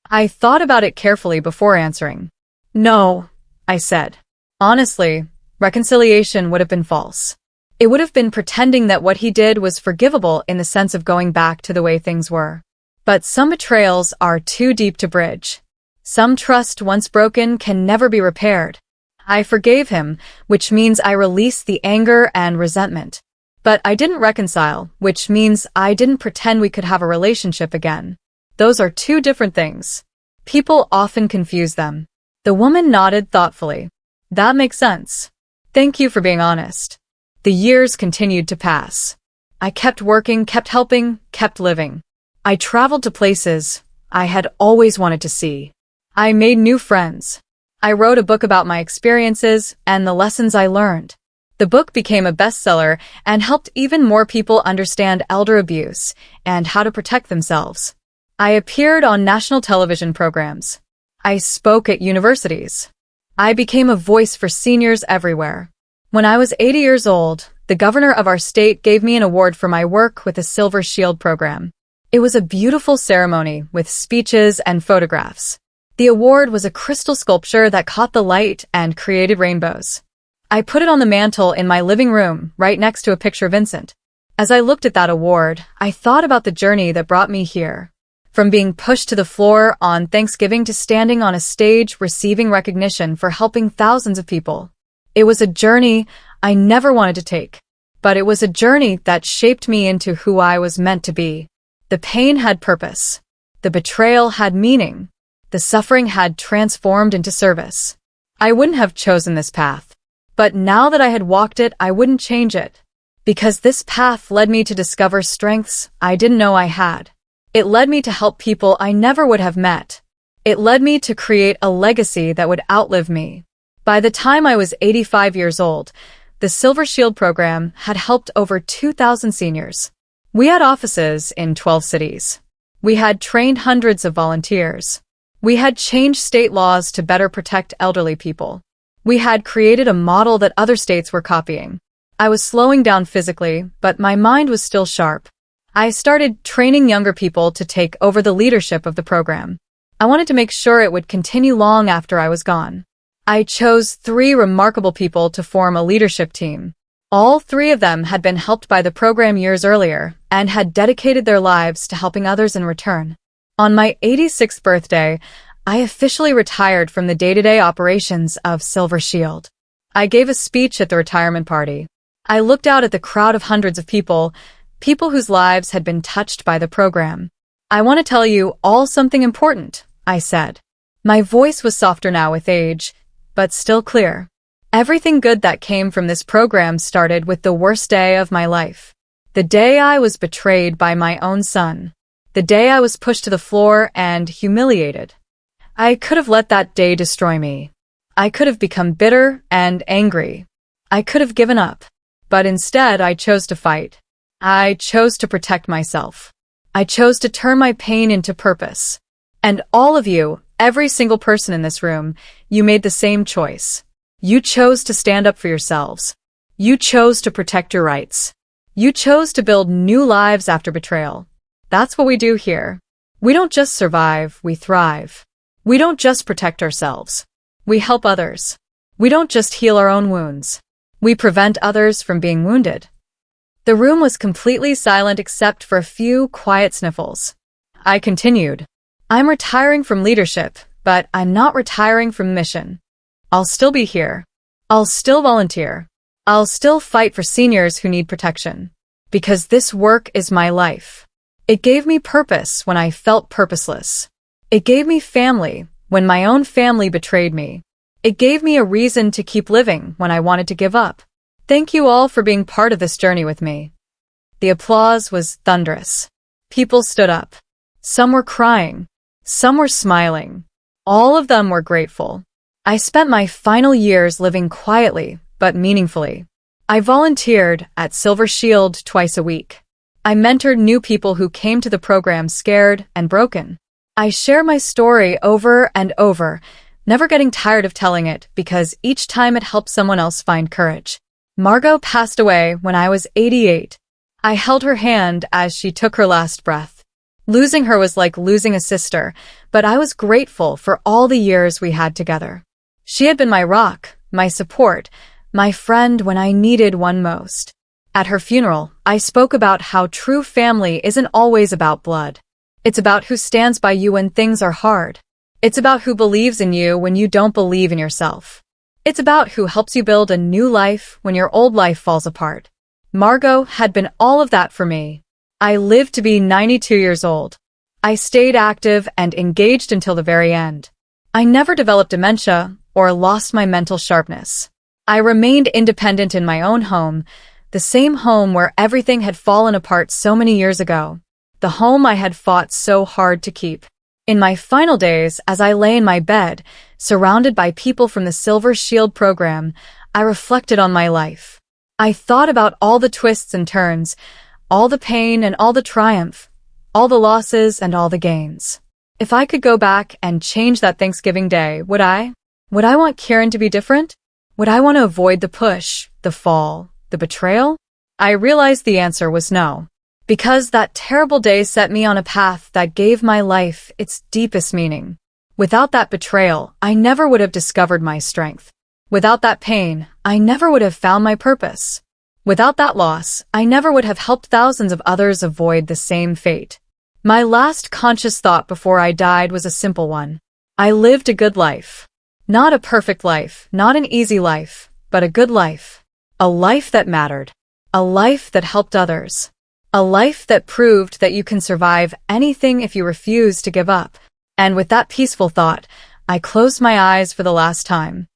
I thought about it carefully before answering. "No," I said. Honestly, reconciliation would have been false. It would have been pretending that what he did was forgivable in the sense of going back to the way things were. But some betrayals are too deep to bridge. Some trust once broken can never be repaired. I forgave him, which means I released the anger and resentment. But I didn't reconcile, which means I didn't pretend we could have a relationship again. Those are two different things. People often confuse them. The woman nodded thoughtfully. That makes sense. Thank you for being honest. The years continued to pass. I kept working, kept helping, kept living. I traveled to places I had always wanted to see. I made new friends. I wrote a book about my experiences and the lessons I learned. The book became a bestseller and helped even more people understand elder abuse and how to protect themselves. I appeared on national television programs. I spoke at universities. I became a voice for seniors everywhere. When I was 80 years old, the governor of our state gave me an award for my work with the Silver Shield program. It was a beautiful ceremony with speeches and photographs. The award was a crystal sculpture that caught the light and created rainbows. I put it on the mantle in my living room, right next to a picture of Vincent. As I looked at that award, I thought about the journey that brought me here. From being pushed to the floor on Thanksgiving to standing on a stage receiving recognition for helping thousands of people. It was a journey I never wanted to take, but it was a journey that shaped me into who I was meant to be. The pain had purpose. The betrayal had meaning. The suffering had transformed into service. I wouldn't have chosen this path. But now that I had walked it, I wouldn't change it. Because this path led me to discover strengths I didn't know I had. It led me to help people I never would have met. It led me to create a legacy that would outlive me. By the time I was 85 years old, the Silver Shield program had helped over 2,000 seniors. We had offices in 12 cities. We had trained hundreds of volunteers. We had changed state laws to better protect elderly people. We had created a model that other states were copying. I was slowing down physically, but my mind was still sharp. I started training younger people to take over the leadership of the program. I wanted to make sure it would continue long after I was gone. I chose 3 remarkable people to form a leadership team. All 3 of them had been helped by the program years earlier and had dedicated their lives to helping others in return. On my 86th birthday, I officially retired from the day-to-day operations of Silver Shield. I gave a speech at the retirement party. I looked out at the crowd of hundreds of people whose lives had been touched by the program. I want to tell you all something important, I said. My voice was softer now with age, but still clear. Everything good that came from this program started with the worst day of my life. The day I was betrayed by my own son. The day I was pushed to the floor and humiliated. I could have let that day destroy me. I could have become bitter and angry. I could have given up. But instead, I chose to fight. I chose to protect myself. I chose to turn my pain into purpose. And all of you, every single person in this room, you made the same choice. You chose to stand up for yourselves. You chose to protect your rights. You chose to build new lives after betrayal. That's what we do here. We don't just survive, we thrive. We don't just protect ourselves. We help others. We don't just heal our own wounds. We prevent others from being wounded. The room was completely silent except for a few quiet sniffles. I continued. I'm retiring from leadership, but I'm not retiring from mission. I'll still be here. I'll still volunteer. I'll still fight for seniors who need protection. Because this work is my life. It gave me purpose when I felt purposeless. It gave me family when my own family betrayed me. It gave me a reason to keep living when I wanted to give up. Thank you all for being part of this journey with me. The applause was thunderous. People stood up. Some were crying. Some were smiling. All of them were grateful. I spent my final years living quietly, but meaningfully. I volunteered at Silver Shield twice a week. I mentored new people who came to the program scared and broken. I share my story over and over, never getting tired of telling it because each time it helped someone else find courage. Margot passed away when I was 88. I held her hand as she took her last breath. Losing her was like losing a sister, but I was grateful for all the years we had together. She had been my rock, my support, my friend when I needed one most. At her funeral, I spoke about how true family isn't always about blood. It's about who stands by you when things are hard. It's about who believes in you when you don't believe in yourself. It's about who helps you build a new life when your old life falls apart. Margot had been all of that for me. I lived to be 92 years old. I stayed active and engaged until the very end. I never developed dementia or lost my mental sharpness. I remained independent in my own home, the same home where everything had fallen apart so many years ago. The home I had fought so hard to keep. In my final days, as I lay in my bed, surrounded by people from the Silver Shield program, I reflected on my life. I thought about all the twists and turns, all the pain and all the triumph, all the losses and all the gains. If I could go back and change that Thanksgiving day, would I? Would I want Kieran to be different? Would I want to avoid the push, the fall, the betrayal? I realized the answer was no. Because that terrible day set me on a path that gave my life its deepest meaning. Without that betrayal, I never would have discovered my strength. Without that pain, I never would have found my purpose. Without that loss, I never would have helped thousands of others avoid the same fate. My last conscious thought before I died was a simple one. I lived a good life. Not a perfect life, not an easy life, but a good life. A life that mattered. A life that helped others. A life that proved that you can survive anything if you refuse to give up. And with that peaceful thought, I closed my eyes for the last time.